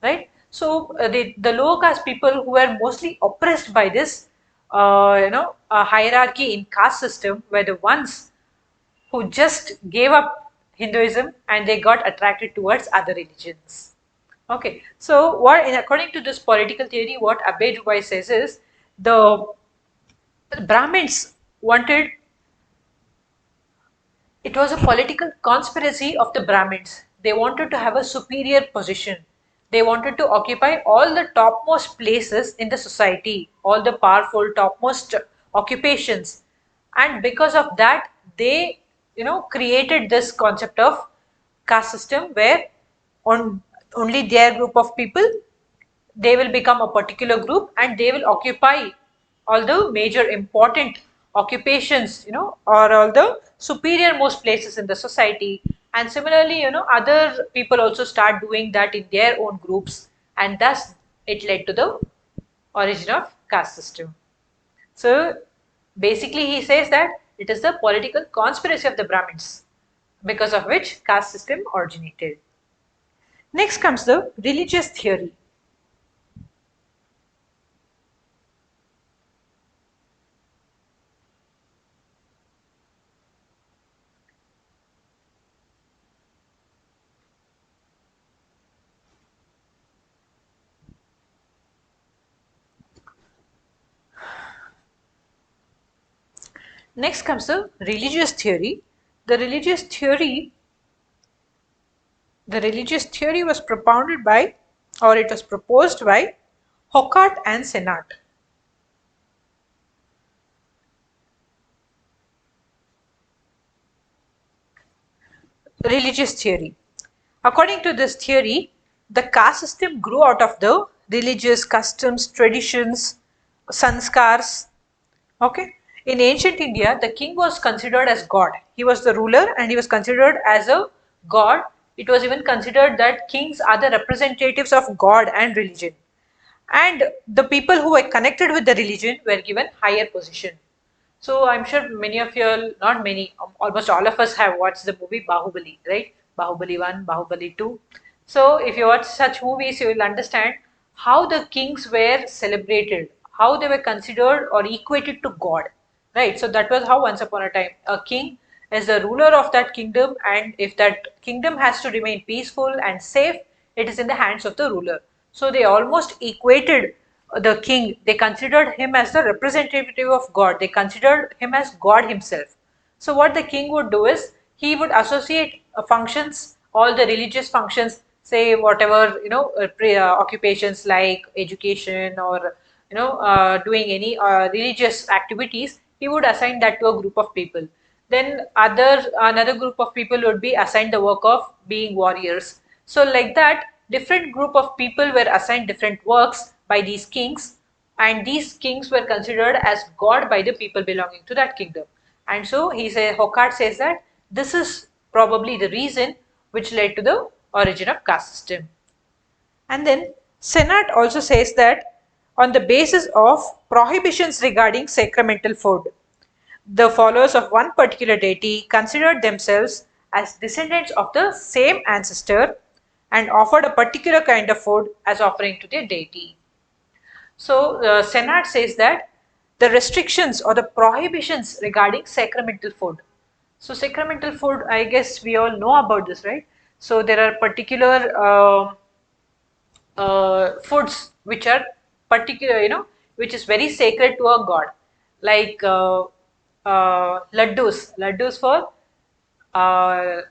right? So the lower caste people who were mostly oppressed by this hierarchy in caste system were the ones who just gave up Hinduism and they got attracted towards other religions. Okay, so according to this political theory, what Abhay Dubai says is the Brahmins wanted, it was a political conspiracy of the Brahmins. They wanted to have a superior position. They wanted to occupy all the topmost places in the society, all the powerful topmost occupations. And because of that, they, created this concept of caste system where on only their group of people, they will become a particular group and they will occupy all the major important occupations, or all the superior most places in the society. And similarly, other people also start doing that in their own groups, and thus it led to the origin of caste system. So basically he says that it is the political conspiracy of the Brahmins because of which caste system originated. Next comes the religious theory. Next comes the religious theory. The religious theory, the religious theory was propounded by, or it was proposed by, Hocart and Senat. Religious theory. According to this theory, the caste system grew out of the religious customs, traditions, sanskars. Okay. In ancient India, the king was considered as God. He was the ruler and he was considered as a god. It was even considered that kings are the representatives of God and religion. And the people who were connected with the religion were given higher position. So I'm sure many of you, all, not many, almost all of us have watched the movie Bahubali, right? Bahubali 1, Bahubali 2. So if you watch such movies, you will understand how the kings were celebrated, how they were considered or equated to God, right? So that was how once upon a time a king is the ruler of that kingdom, and if that kingdom has to remain peaceful and safe, it is in the hands of the ruler. So they almost equated the king, they considered him as the representative of God. They considered him as God himself. So what the king would do is he would associate functions, all the religious functions, say whatever occupations like education or doing any religious activities. He would assign that to a group of people. Then another group of people would be assigned the work of being warriors. So like that, different group of people were assigned different works by these kings, and these kings were considered as god by the people belonging to that kingdom. And so Hocard says that this is probably the reason which led to the origin of caste system. And then Senat also says that on the basis of prohibitions regarding sacramental food, the followers of one particular deity considered themselves as descendants of the same ancestor and offered a particular kind of food as offering to their deity. So the Senate says that the restrictions or the prohibitions regarding sacramental food. So sacramental food, I guess we all know about this, right? So there are particular foods which are particular, which is very sacred to a god, like laddus for uh,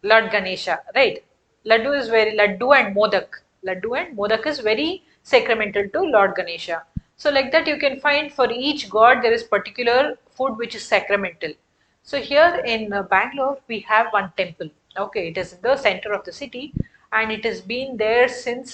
Lord Ganesha, right? Laddu and Modak. Laddu and Modak is very sacramental to Lord Ganesha. So like that you can find for each god there is particular food which is sacramental. So here in Bangalore we have one temple. Okay, it is in the center of the city and it has been there since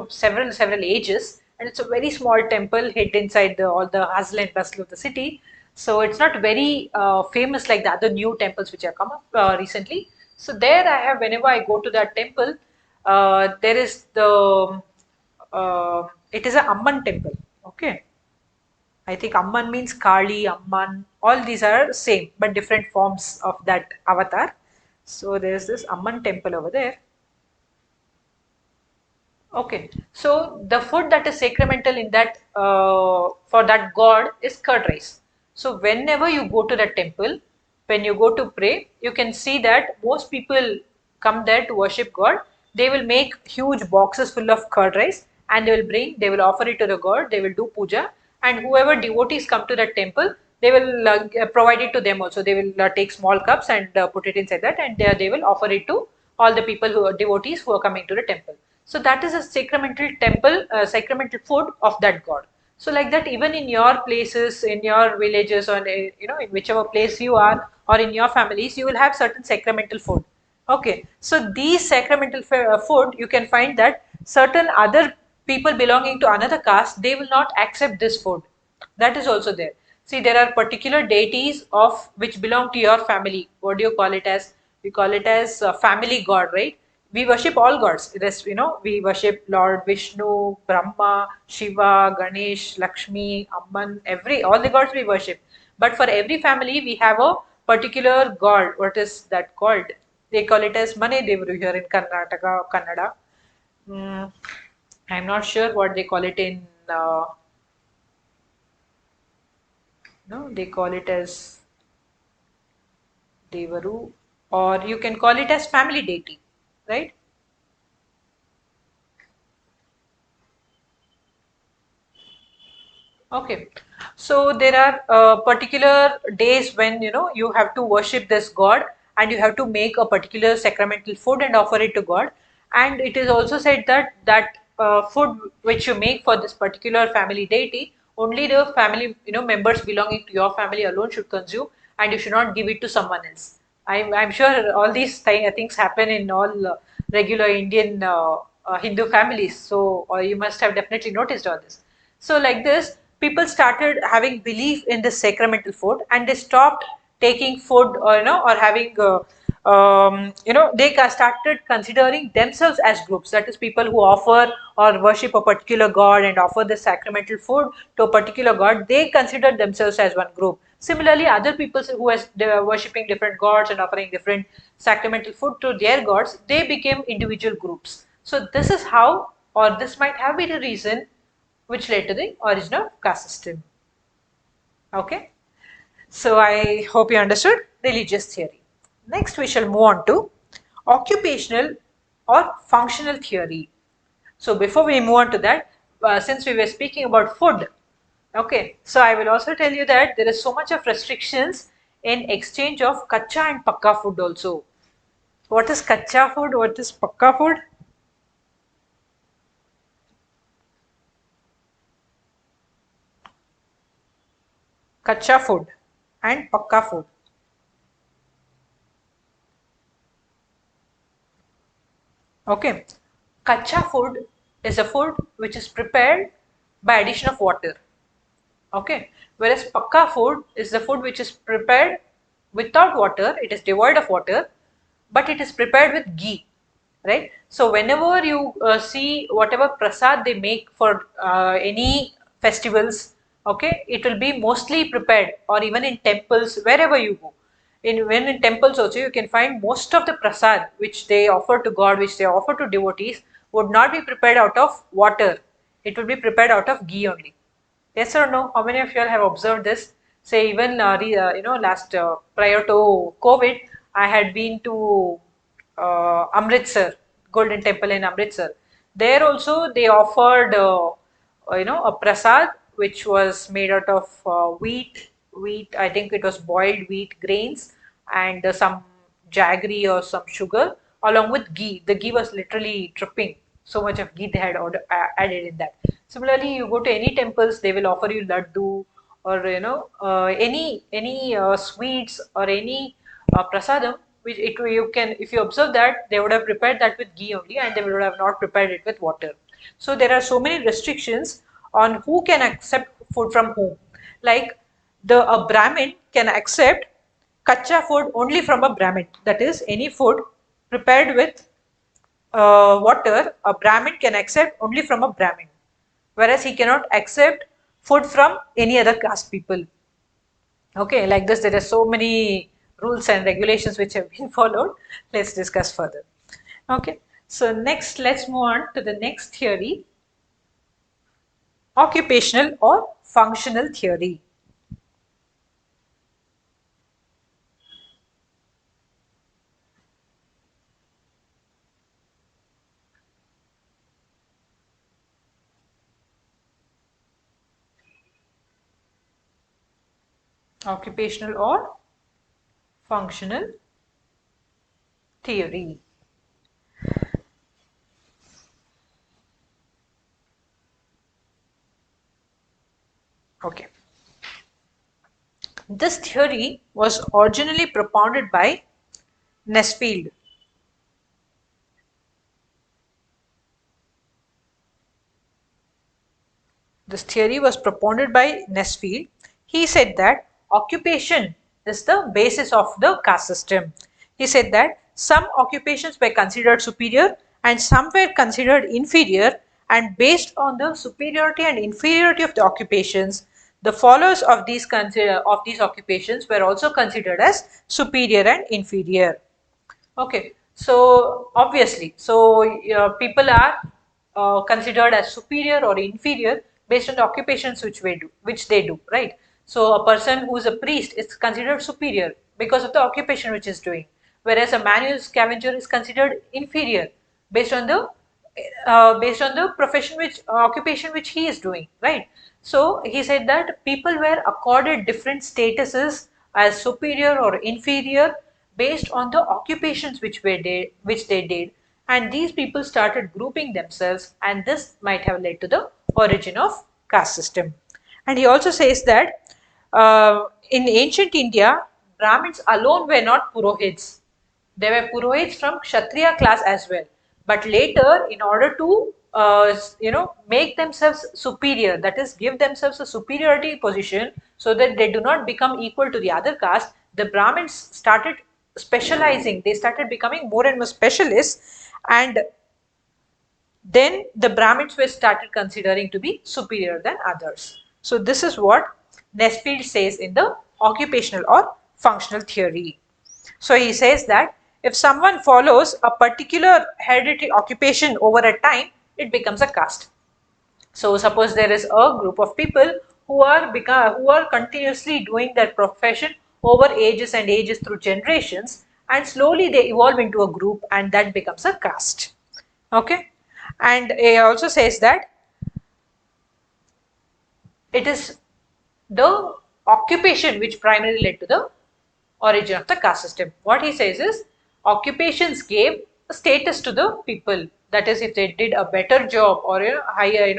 several ages, and it's a very small temple hid inside all the hustle and bustle of the city. So it's not very famous like the other new temples which have come up recently. So there I have, whenever I go to that temple, there is it is a Amman temple. Okay, I think Amman means Kali, Amman. All these are same but different forms of that avatar. So there is this Amman temple over there. Okay, so the food that is sacramental in that for that god is curd rice. So whenever you go to the temple, when you go to pray, you can see that most people come there to worship God. They will make huge boxes full of curd rice and they will offer it to the god. They will do puja, and whoever devotees come to that temple, they will provide it to them also. They will take small cups and put it inside that, and they will offer it to all the people who are devotees who are coming to the temple. So that is a sacramental temple, sacramental food of that god. So like that, even in your places, in your villages, or in whichever place you are, or in your families, you will have certain sacramental food. Okay, so these sacramental food, you can find that certain other people belonging to another caste, they will not accept this food. That is also there. See, there are particular deities of which belong to your family. What do you call it as? We call it as family god, right? We worship all gods. We worship Lord Vishnu, Brahma, Shiva, Ganesh, Lakshmi, Amman, all the gods we worship. But for every family, we have a particular god. What is that called? They call it as Mane Devru here in Karnataka, Kannada. Mm, I'm not sure what they call it in. No, they call it as Devaru, or you can call it as family deity, right? Okay, so there are particular days when you have to worship this god, and you have to make a particular sacramental food and offer it to God. And it is also said that food which you make for this particular family deity, only the family members belonging to your family alone should consume, and you should not give it to someone else. I'm sure all these things happen in all regular Indian Hindu families. So you must have definitely noticed all this. So like this, people started having belief in this sacramental food, and they stopped taking food, or having they started considering themselves as groups. That is, people who offer or worship a particular god and offer the sacramental food to a particular god, they consider themselves as one group. Similarly, other people who they were worshipping different gods and offering different sacramental food to their gods, they became individual groups. So this is how, or this might have been a reason which led to the origin of caste system. Okay, so I hope you understood religious theory. Next, we shall move on to occupational or functional theory. So before we move on to that, since we were speaking about food, okay, so I will also tell you that there is so much of restrictions in exchange of kacha and pakka food also. What is kacha food? What is pakka food? Kacha food and pakka food. Okay, kacha food is a food which is prepared by addition of water. Okay, whereas pakka food is the food which is prepared without water. It is devoid of water, but it is prepared with ghee, right? So whenever you see whatever prasad they make for any festivals, okay, it will be mostly prepared, or even in temples, wherever you go. When in temples also, you can find most of the prasad which they offer to God, which they offer to devotees, would not be prepared out of water. It will be prepared out of ghee only. Yes or no? How many of you all have observed this? Say even last prior to COVID, I had been to Amritsar, Golden Temple in Amritsar. There also they offered a prasad which was made out of wheat. I think it was boiled wheat grains and some jaggery or some sugar along with ghee. The ghee was literally dripping. So much of ghee they had added in that. Similarly, you go to any temples, they will offer you laddu, or any sweets or any prasadam. Which you can, if you observe that, they would have prepared that with ghee only, and they would have not prepared it with water. So there are so many restrictions on who can accept food from whom. Like a Brahmin can accept kacha food only from a Brahmin. That is, any food prepared with water, a Brahmin can accept only from a Brahmin, whereas he cannot accept food from any other caste people. Okay, like this, there are so many rules and regulations which have been followed. Let's discuss further. Okay, so next, let's move on to the next theory, occupational or functional theory. Occupational or functional theory. Okay. This theory was originally propounded by Nesfield. This theory was propounded by Nesfield. He said that occupation is the basis of the caste system. He said that some occupations were considered superior and some were considered inferior, and based on the superiority and inferiority of the occupations, the followers of these occupations were also considered as superior and inferior. Okay, so obviously, so people are considered as superior or inferior based on the occupations which they do, right? So a person who is a priest is considered superior because of the occupation which is doing, whereas a manual scavenger is considered inferior based on the profession which occupation which he is doing, right? So he said that people were accorded different statuses as superior or inferior based on the occupations which they did, and these people started grouping themselves, and this might have led to the origin of caste system. And he also says that in ancient India, Brahmins alone were not purohits. They were purohits from Kshatriya class as well. But later, in order to make themselves superior, that is, give themselves a superiority position, so that they do not become equal to the other caste, the Brahmins started specializing. They started becoming more and more specialists, and then the Brahmins were started considering to be superior than others. So this is what Nesfield says in the occupational or functional theory. So he says that if someone follows a particular hereditary occupation over a time, it becomes a caste. So suppose there is a group of people who are continuously doing that profession over ages and ages through generations, and slowly they evolve into a group, and that becomes a caste. Okay, and he also says that it is the occupation which primarily led to the origin of the caste system. What he says is occupations gave a status to the people. That is, if they did a better job or higher,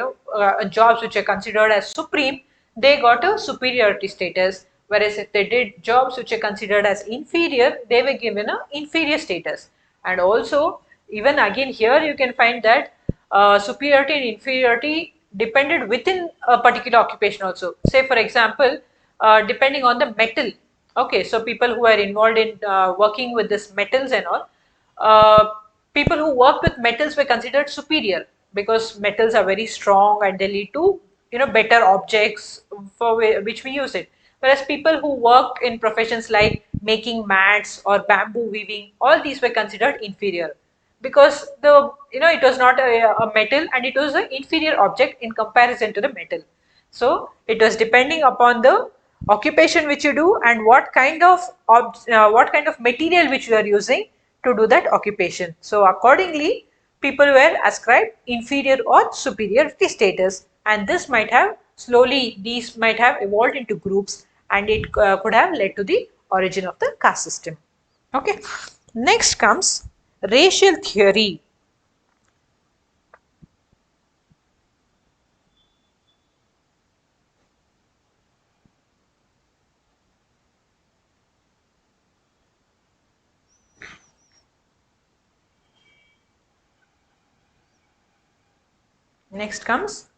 jobs which are considered as supreme, they got a superiority status. Whereas if they did jobs which are considered as inferior, they were given a inferior status. And also, even again here you can find that superiority and inferiority depended within a particular occupation also. Say for example, depending on the metal. Okay, so people who are involved in working with this metals and all, uh, people who work with metals were considered superior because metals are very strong and they lead to better objects for which we use it. Whereas people who work in professions like making mats or bamboo weaving, all these were considered inferior because it was not a metal and it was an inferior object in comparison to the metal. So it was depending upon the occupation which you do and what kind of material which you are using to do that occupation. So accordingly, people were ascribed inferior or superiority status, and these might have evolved into groups, and it could have led to the origin of the caste system. Okay. Next comes racial theory. Next comes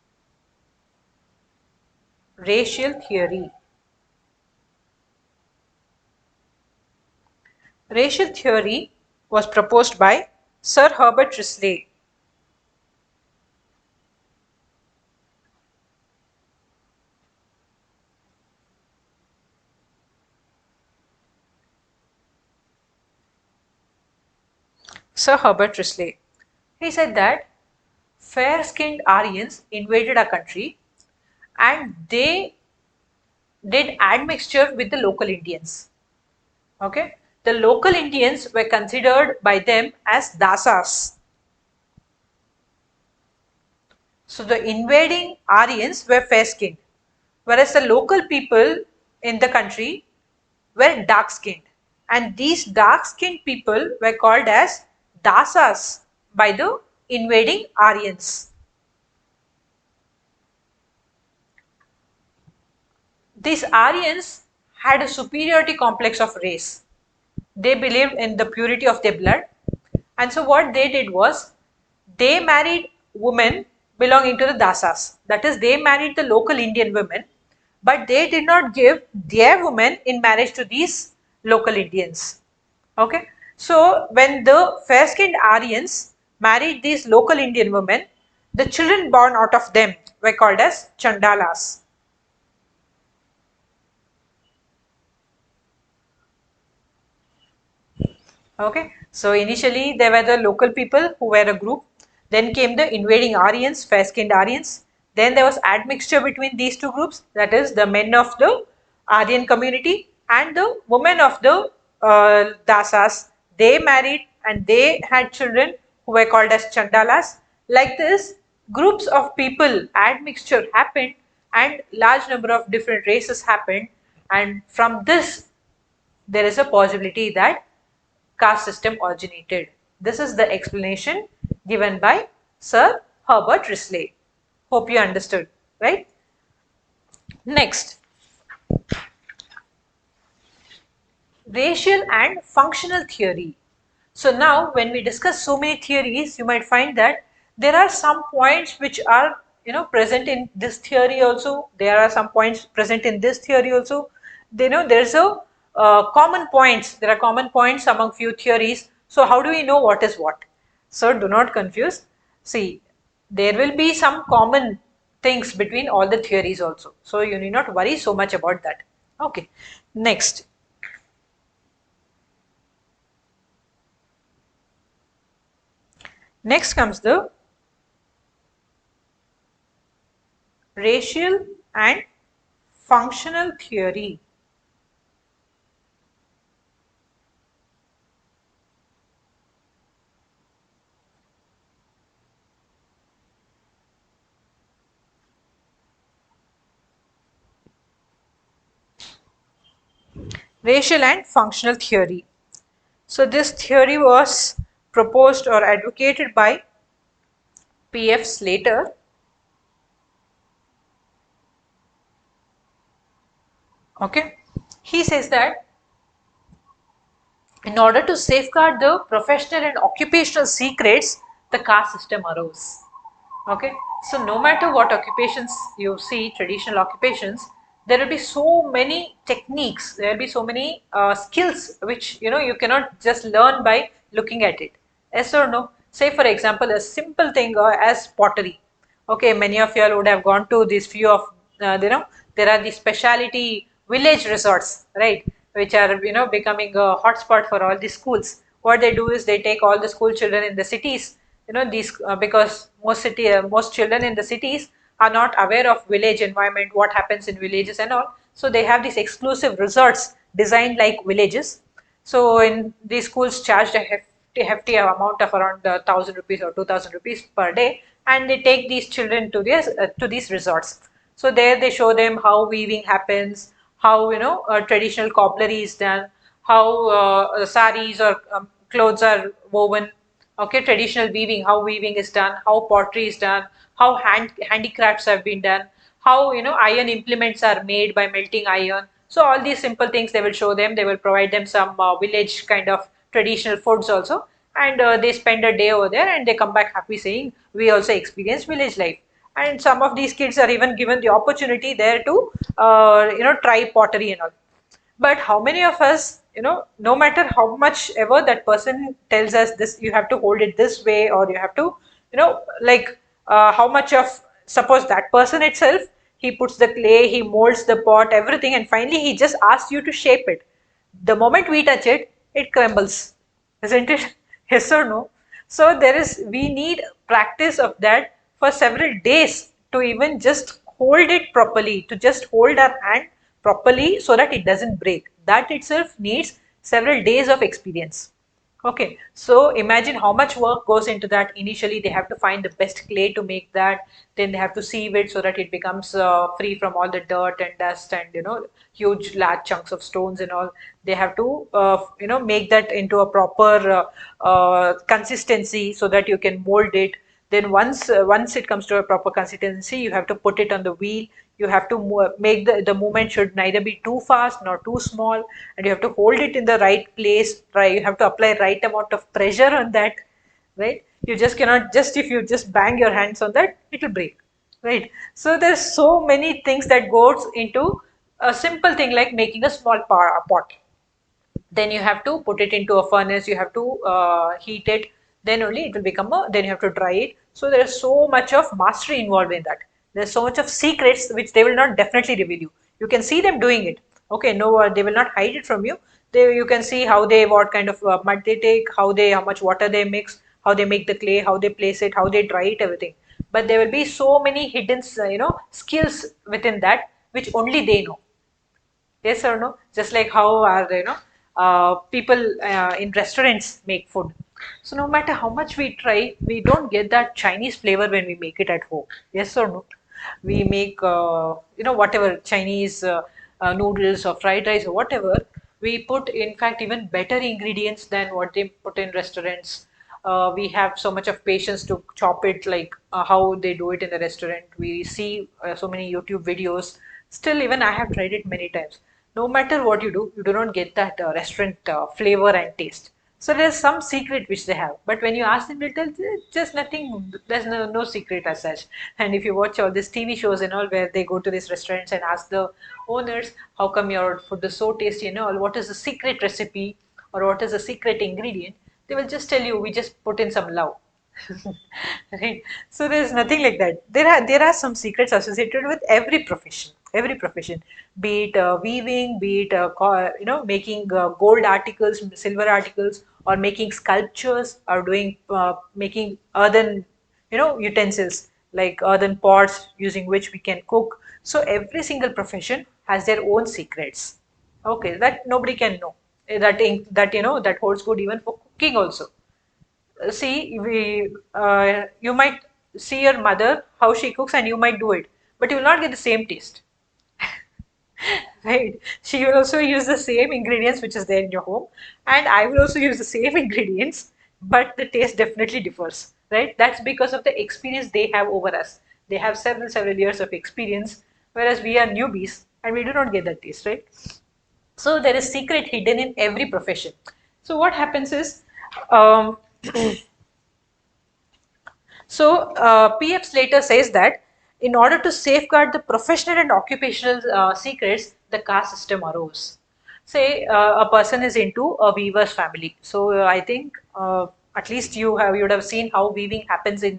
racial theory. Racial theory was proposed by Sir Herbert Risley. Sir Herbert Risley. He said that fair-skinned Aryans invaded our country and they did admixture with the local Indians. Okay, the local Indians were considered by them as dasas. So the invading Aryans were fair-skinned, whereas the local people in the country were dark-skinned, and these dark-skinned people were called as dasas by the invading Aryans. These Aryans had a superiority complex of race. They believed in the purity of their blood, and so what they did was they married women belonging to the dasas. That is, they married the local Indian women, but they did not give their women in marriage to these local Indians. Okay, so when the fair-skinned Aryans married these local Indian women, the children born out of them were called as Chandalas. Okay, so initially there were the local people who were a group, then came the invading Aryans, fair-skinned Aryans, then there was admixture between these two groups, that is the men of the Aryan community and the women of the Dasas. They married and they had children who were called as Chandalas. Like this, groups of people admixture happened and large number of different races happened, and from this there is a possibility that caste system originated. This is the explanation given by Sir Herbert Risley. Hope you understood, right? Next, racial and functional theory. So now when we discuss so many theories, you might find that there are some points which are present in this theory also. There are some points present in this theory also. There's a common points. There are common points among few theories. So how do we know what is what? So do not confuse. See, there will be some common things between all the theories also. So you need not worry so much about that. Okay. Next. Next comes the racial and functional theory. Racial and functional theory. So this theory was proposed or advocated by P.F. Slater. Okay, he says that in order to safeguard the professional and occupational secrets, the caste system arose. Okay, so no matter what occupations you see, traditional occupations, there will be so many techniques, there will be so many skills which you cannot just learn by looking at it. Yes or no? Say for example, a simple thing as pottery. Okay, many of you all would have gone to these few of there are the specialty village resorts, right, which are becoming a hotspot for all the schools. What they do is they take all the school children in the cities, these because most children in the cities are not aware of village environment, what happens in villages and all. So they have these exclusive resorts designed like villages. So in these schools charged a hefty amount of around 1,000 rupees or 2,000 rupees per day, and they take these children to these resorts. So there they show them how weaving happens, how traditional cobblery is done, how saris or clothes are woven. Okay, traditional weaving, how weaving is done, how pottery is done, how handicrafts have been done, how iron implements are made by melting iron. So all these simple things they will show them. They will provide them some village kind of traditional foods also, and they spend a day over there and they come back happy saying we also experienced village life. And some of these kids are even given the opportunity there to try pottery and all. But how many of us no matter how much ever that person tells us this, you have to hold it this way, or you have to, like, how much of, suppose that person itself, he puts the clay, he molds the pot, everything, and finally he just asks you to shape it. The moment we touch it, it crumbles, isn't it? Yes or no? So we need practice of that for several days to even just hold it properly, to just hold our hand properly so that it doesn't break. That itself needs several days of experience. Okay, so imagine how much work goes into that. Initially, they have to find the best clay to make that. Then they have to sieve it so that it becomes free from all the dirt and dust and huge large chunks of stones and all. They have to make that into a proper consistency so that you can mold it. Then once it comes to a proper consistency, you have to put it on the wheel. You have to make the movement should neither be too fast nor too small, and you have to hold it in the right place. Right, you have to apply right amount of pressure on that. Right, you just cannot, just if you just bang your hands on that, it will break. Right, so there's so many things that goes into a simple thing like making a small pot. Then you have to put it into a furnace, you have to heat it, then only it will become a, then you have to dry it. So there is so much of mastery involved in that. There's so much of secrets which they will not definitely reveal you. You can see them doing it. Okay, no, they will not hide it from you. You can see how they, what kind of mud they take, how much water they mix, how they make the clay, how they place it, how they dry it, everything. But there will be so many hidden skills within that which only they know. Yes or no? Just like how are people in restaurants make food. So no matter how much we try, we don't get that Chinese flavor when we make it at home. Yes or no? We make whatever Chinese noodles or fried rice or whatever. We put in fact even better ingredients than what they put in restaurants. We have so much of patience to chop it like how they do it in the restaurant. We see so many YouTube videos. Still, even I have tried it many times. No matter what you do not get that restaurant flavor and taste. So there's some secret which they have. But when you ask them, they'll tell just nothing. There's no secret as such. And if you watch all these TV shows and all where they go to these restaurants and ask the owners, how come your food is so tasty and all, what is the secret recipe or what is the secret ingredient? They will just tell you, we just put in some love. Right, so there's nothing like that. There are some secrets associated with every profession, be it weaving, be it making gold articles, silver articles, or making sculptures, or doing making earthen utensils like earthen pots using which we can cook. So every single profession has their own secrets, okay, that nobody can know. That holds good even for cooking also. See, you might see your mother how she cooks and you might do it, but you will not get the same taste. Right, she will also use the same ingredients which is there in your home, and I will also use the same ingredients, but the taste definitely differs. Right, that's because of the experience they have over us. They have several years of experience, whereas we are newbies and we do not get that taste. Right, so there is secret hidden in every profession. So what happens is, um, P.F. Slater says that in order to safeguard the professional and occupational secrets, the caste system arose. Say a person is into a weaver's family. So I think at least you would have seen how weaving happens in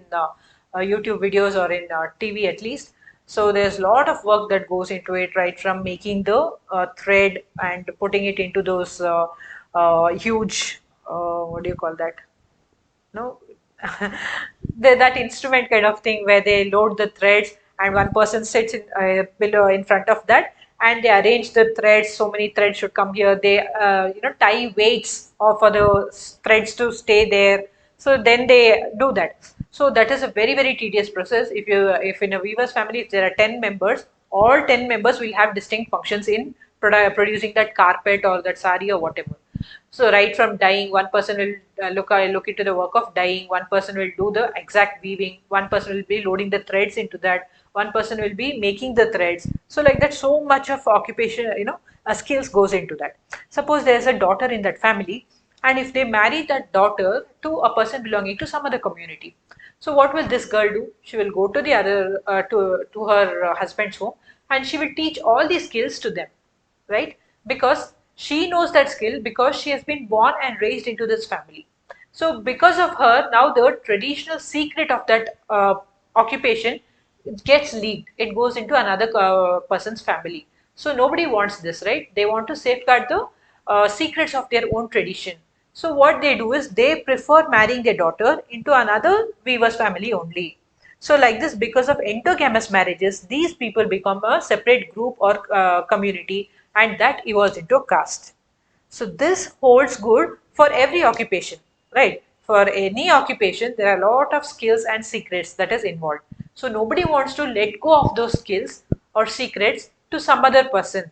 YouTube videos or in TV at least. So there's a lot of work that goes into it, right from making the thread and putting it into those huge, what do you call that? No, that instrument kind of thing where they load the threads and one person sits below in front of that, and they arrange the threads. So many threads should come here. They tie weights for the threads to stay there. So then they do that. So that is a very tedious process. If in a weaver's family, if there are 10 members, all 10 members will have distinct functions in producing that carpet or that sari or whatever. So right from dyeing, one person will look into the work of dyeing, one person will do the exact weaving, one person will be loading the threads into that, one person will be making the threads. So like that, so much of occupation, skills goes into that. Suppose there is a daughter in that family, and if they marry that daughter to a person belonging to some other community, so what will this girl do? She will go to the other to her husband's home, and she will teach all these skills to them, right? Because She knows that skill because she has been born and raised into this family. So because of her, now the traditional secret of that occupation gets leaked. It goes into another person's family. So nobody wants this, right? They want to safeguard the secrets of their own tradition. So what they do is they prefer marrying their daughter into another weaver's family only. So like this, because of endogamous marriages, these people become a separate group or community, and that evolves into a caste. So this holds good for every occupation, right? For any occupation, there are a lot of skills and secrets that is involved. So nobody wants to let go of those skills or secrets to some other person.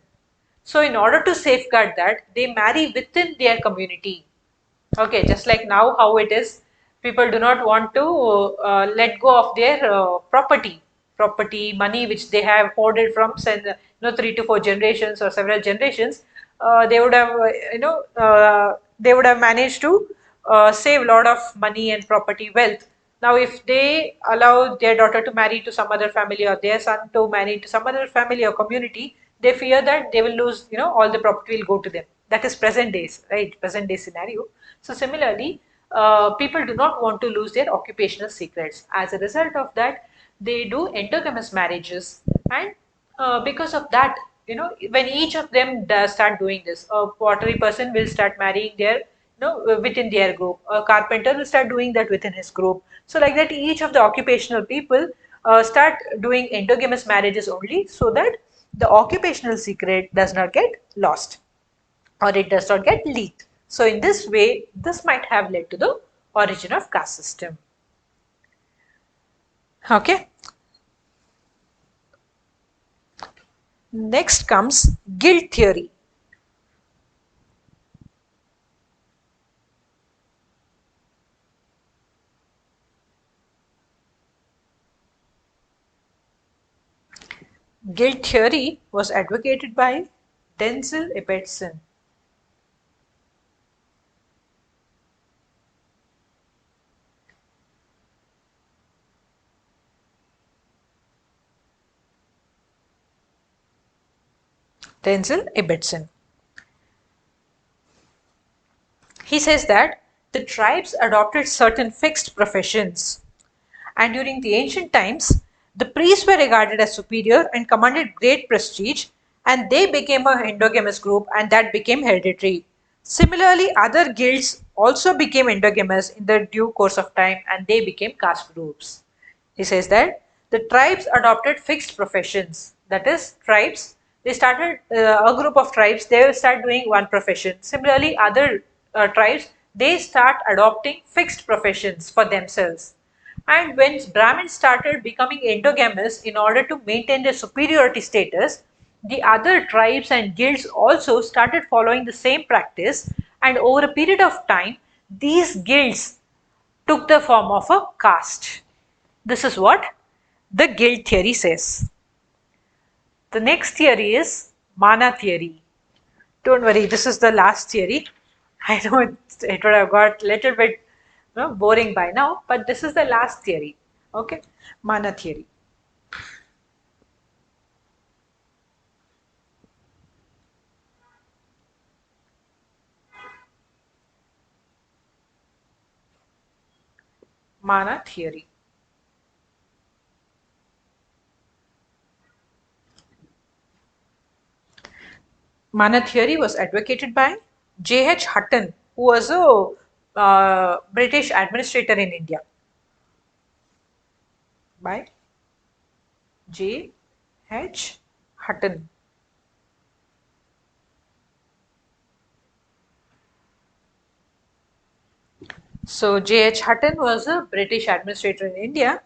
So in order to safeguard that, they marry within their community. Okay, just like now how it is, people do not want to let go of their property, money which they have hoarded from say, 3 to 4 generations or several generations. They would have, they would have managed to save a lot of money and property wealth. Now, if they allow their daughter to marry to some other family or their son to marry to some other family or community, they fear that they will lose, all the property will go to them. That is present days, right? Present day scenario. So similarly, people do not want to lose their occupational secrets. As a result of that, they do endogamous marriages, and because of that, when each of them does start doing this, a pottery person will start marrying their, within their group. A carpenter will start doing that within his group. So like that, each of the occupational people start doing endogamous marriages only, so that the occupational secret does not get lost or it does not get leaked. So in this way, this might have led to the origin of caste system. Okay. Next comes guild theory. Guild theory was advocated by Denzel Ibbotson. Denzel Ibbotson. He says that the tribes adopted certain fixed professions, and during the ancient times, the priests were regarded as superior and commanded great prestige, and they became a endogamous group, and that became hereditary. Similarly, other guilds also became endogamous in the due course of time, and they became caste groups. He says that the tribes adopted fixed professions. That is, tribes, they started a group of tribes, they will start doing one profession. Similarly, other tribes, they start adopting fixed professions for themselves. And when Brahmins started becoming endogamous in order to maintain their superiority status, the other tribes and guilds also started following the same practice. And over a period of time, these guilds took the form of a caste. This is what the guild theory says. The next theory is mana theory. Don't worry, this is the last theory. I know it would have got a little bit boring by now, but this is the last theory. Okay, mana theory. Mana theory. Mana theory was advocated by J.H. Hutton, who was a British administrator in India. By J.H. Hutton. So J.H. Hutton was a British administrator in India,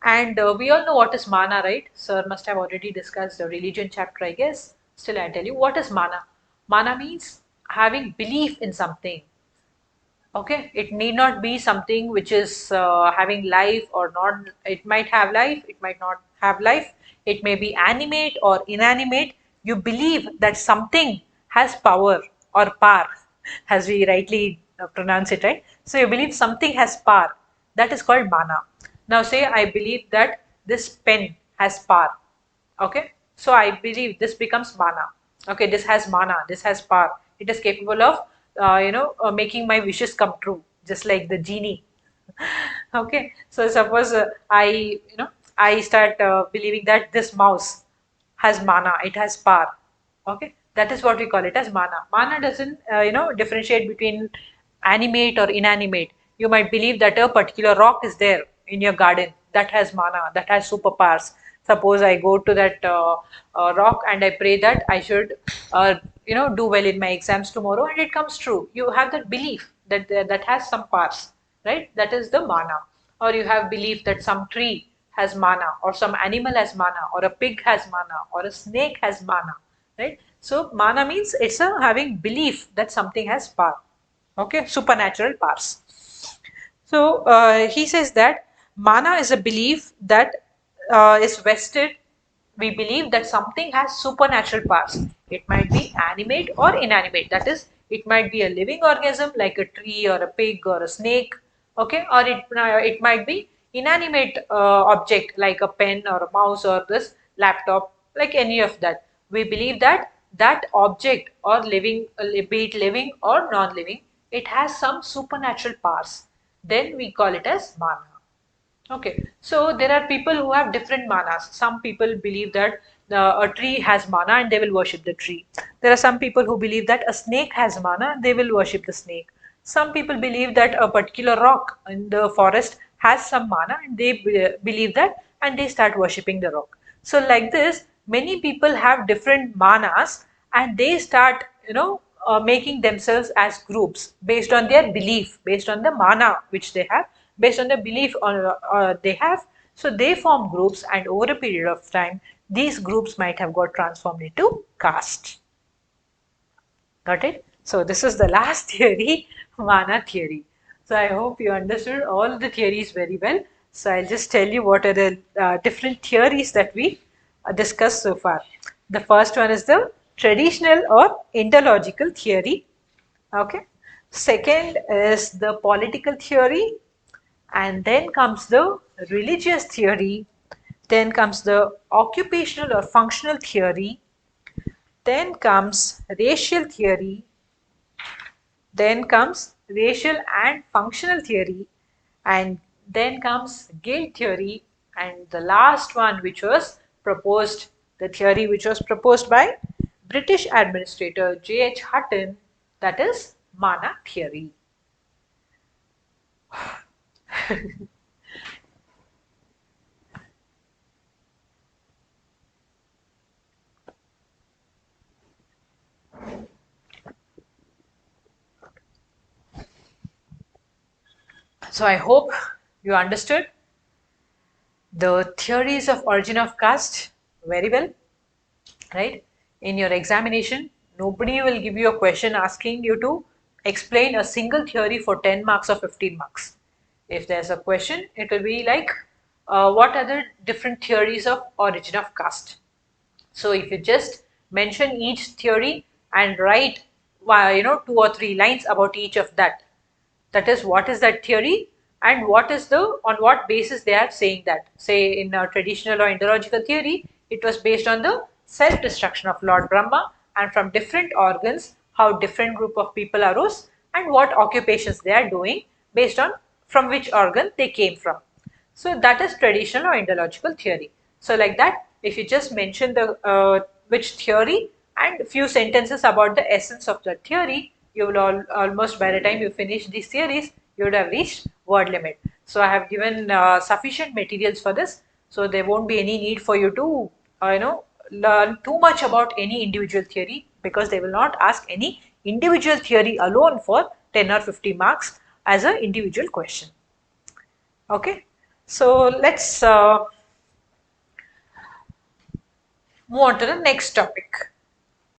and we all know what is mana, right? Sir must have already discussed the religion chapter, I guess. Still, I tell you, what is mana? Mana means having belief in something. Okay, it need not be something which is having life or not. It might have life, it might not have life. It may be animate or inanimate. You believe that something has power or power, as we rightly pronounce it, right? So you believe something has power. That is called mana. Now say I believe that this pen has power. Okay, so I believe this becomes mana. Okay, this has mana, this has power. It is capable of, making my wishes come true, just like the genie. Okay, so suppose I start believing that this mouse has mana, it has power. Okay, that is what we call it as mana. Mana doesn't differentiate between animate or inanimate. You might believe that a particular rock is there in your garden that has mana, that has superpowers. Suppose I go to that rock and I pray that I should do well in my exams tomorrow, and it comes true. You have that belief that that has some powers, right? That is the mana. Or you have belief that some tree has mana, or some animal has mana, or a pig has mana, or a snake has mana, right? So mana means it's a having belief that something has power. Okay, supernatural powers. So he says that mana is a belief that is vested. We believe that something has supernatural powers. It might be animate or inanimate. That is, it might be a living organism like a tree or a pig or a snake. Okay, or it might be inanimate object like a pen or a mouse or this laptop, like any of that. We believe that that object or living, be it living or non-living, it has some supernatural powers. Then we call it as mana. Okay, so there are people who have different manas. Some people believe that a tree has mana and they will worship the tree. There are some people who believe that a snake has mana and they will worship the snake. Some people believe that a particular rock in the forest has some mana and they believe that, and they start worshipping the rock. So like this, many people have different manas and they start, making themselves as groups based on their belief, based on the mana which they have, based on the belief they have. So they form groups, and over a period of time, these groups might have got transformed into caste. Got it? So this is the last theory, mana theory. So I hope you understood all the theories very well. So I'll just tell you what are the different theories that we discussed so far. The first one is the traditional or Indological theory. Okay. Second is the political theory, and then comes the religious theory, then comes the occupational or functional theory, then comes racial theory, then comes racial and functional theory, and then comes guild theory, and the last one which was proposed, the theory which was proposed by British administrator J.H. Hutton, that is mana theory. So I hope you understood the theories of origin of caste very well, right? In your examination, nobody will give you a question asking you to explain a single theory for 10 marks or 15 marks. If there's a question, it will be like, what are the different theories of origin of caste? So if you just mention each theory and write, 2 or 3 lines about each of that, that is what is that theory and what is the, on what basis they are saying that. Say in a traditional or Indological theory, it was based on the self-destruction of Lord Brahma, and from different organs how different group of people arose and what occupations they are doing based on from which organ they came from. So that is traditional or Indological theory. So like that, if you just mention the which theory and few sentences about the essence of the theory, you will almost, by the time you finish these theories, you would have reached word limit. So I have given sufficient materials for this, so there won't be any need for you to learn too much about any individual theory, because they will not ask any individual theory alone for 10 or 50 marks as an individual question. Okay, so let's move on to the next topic.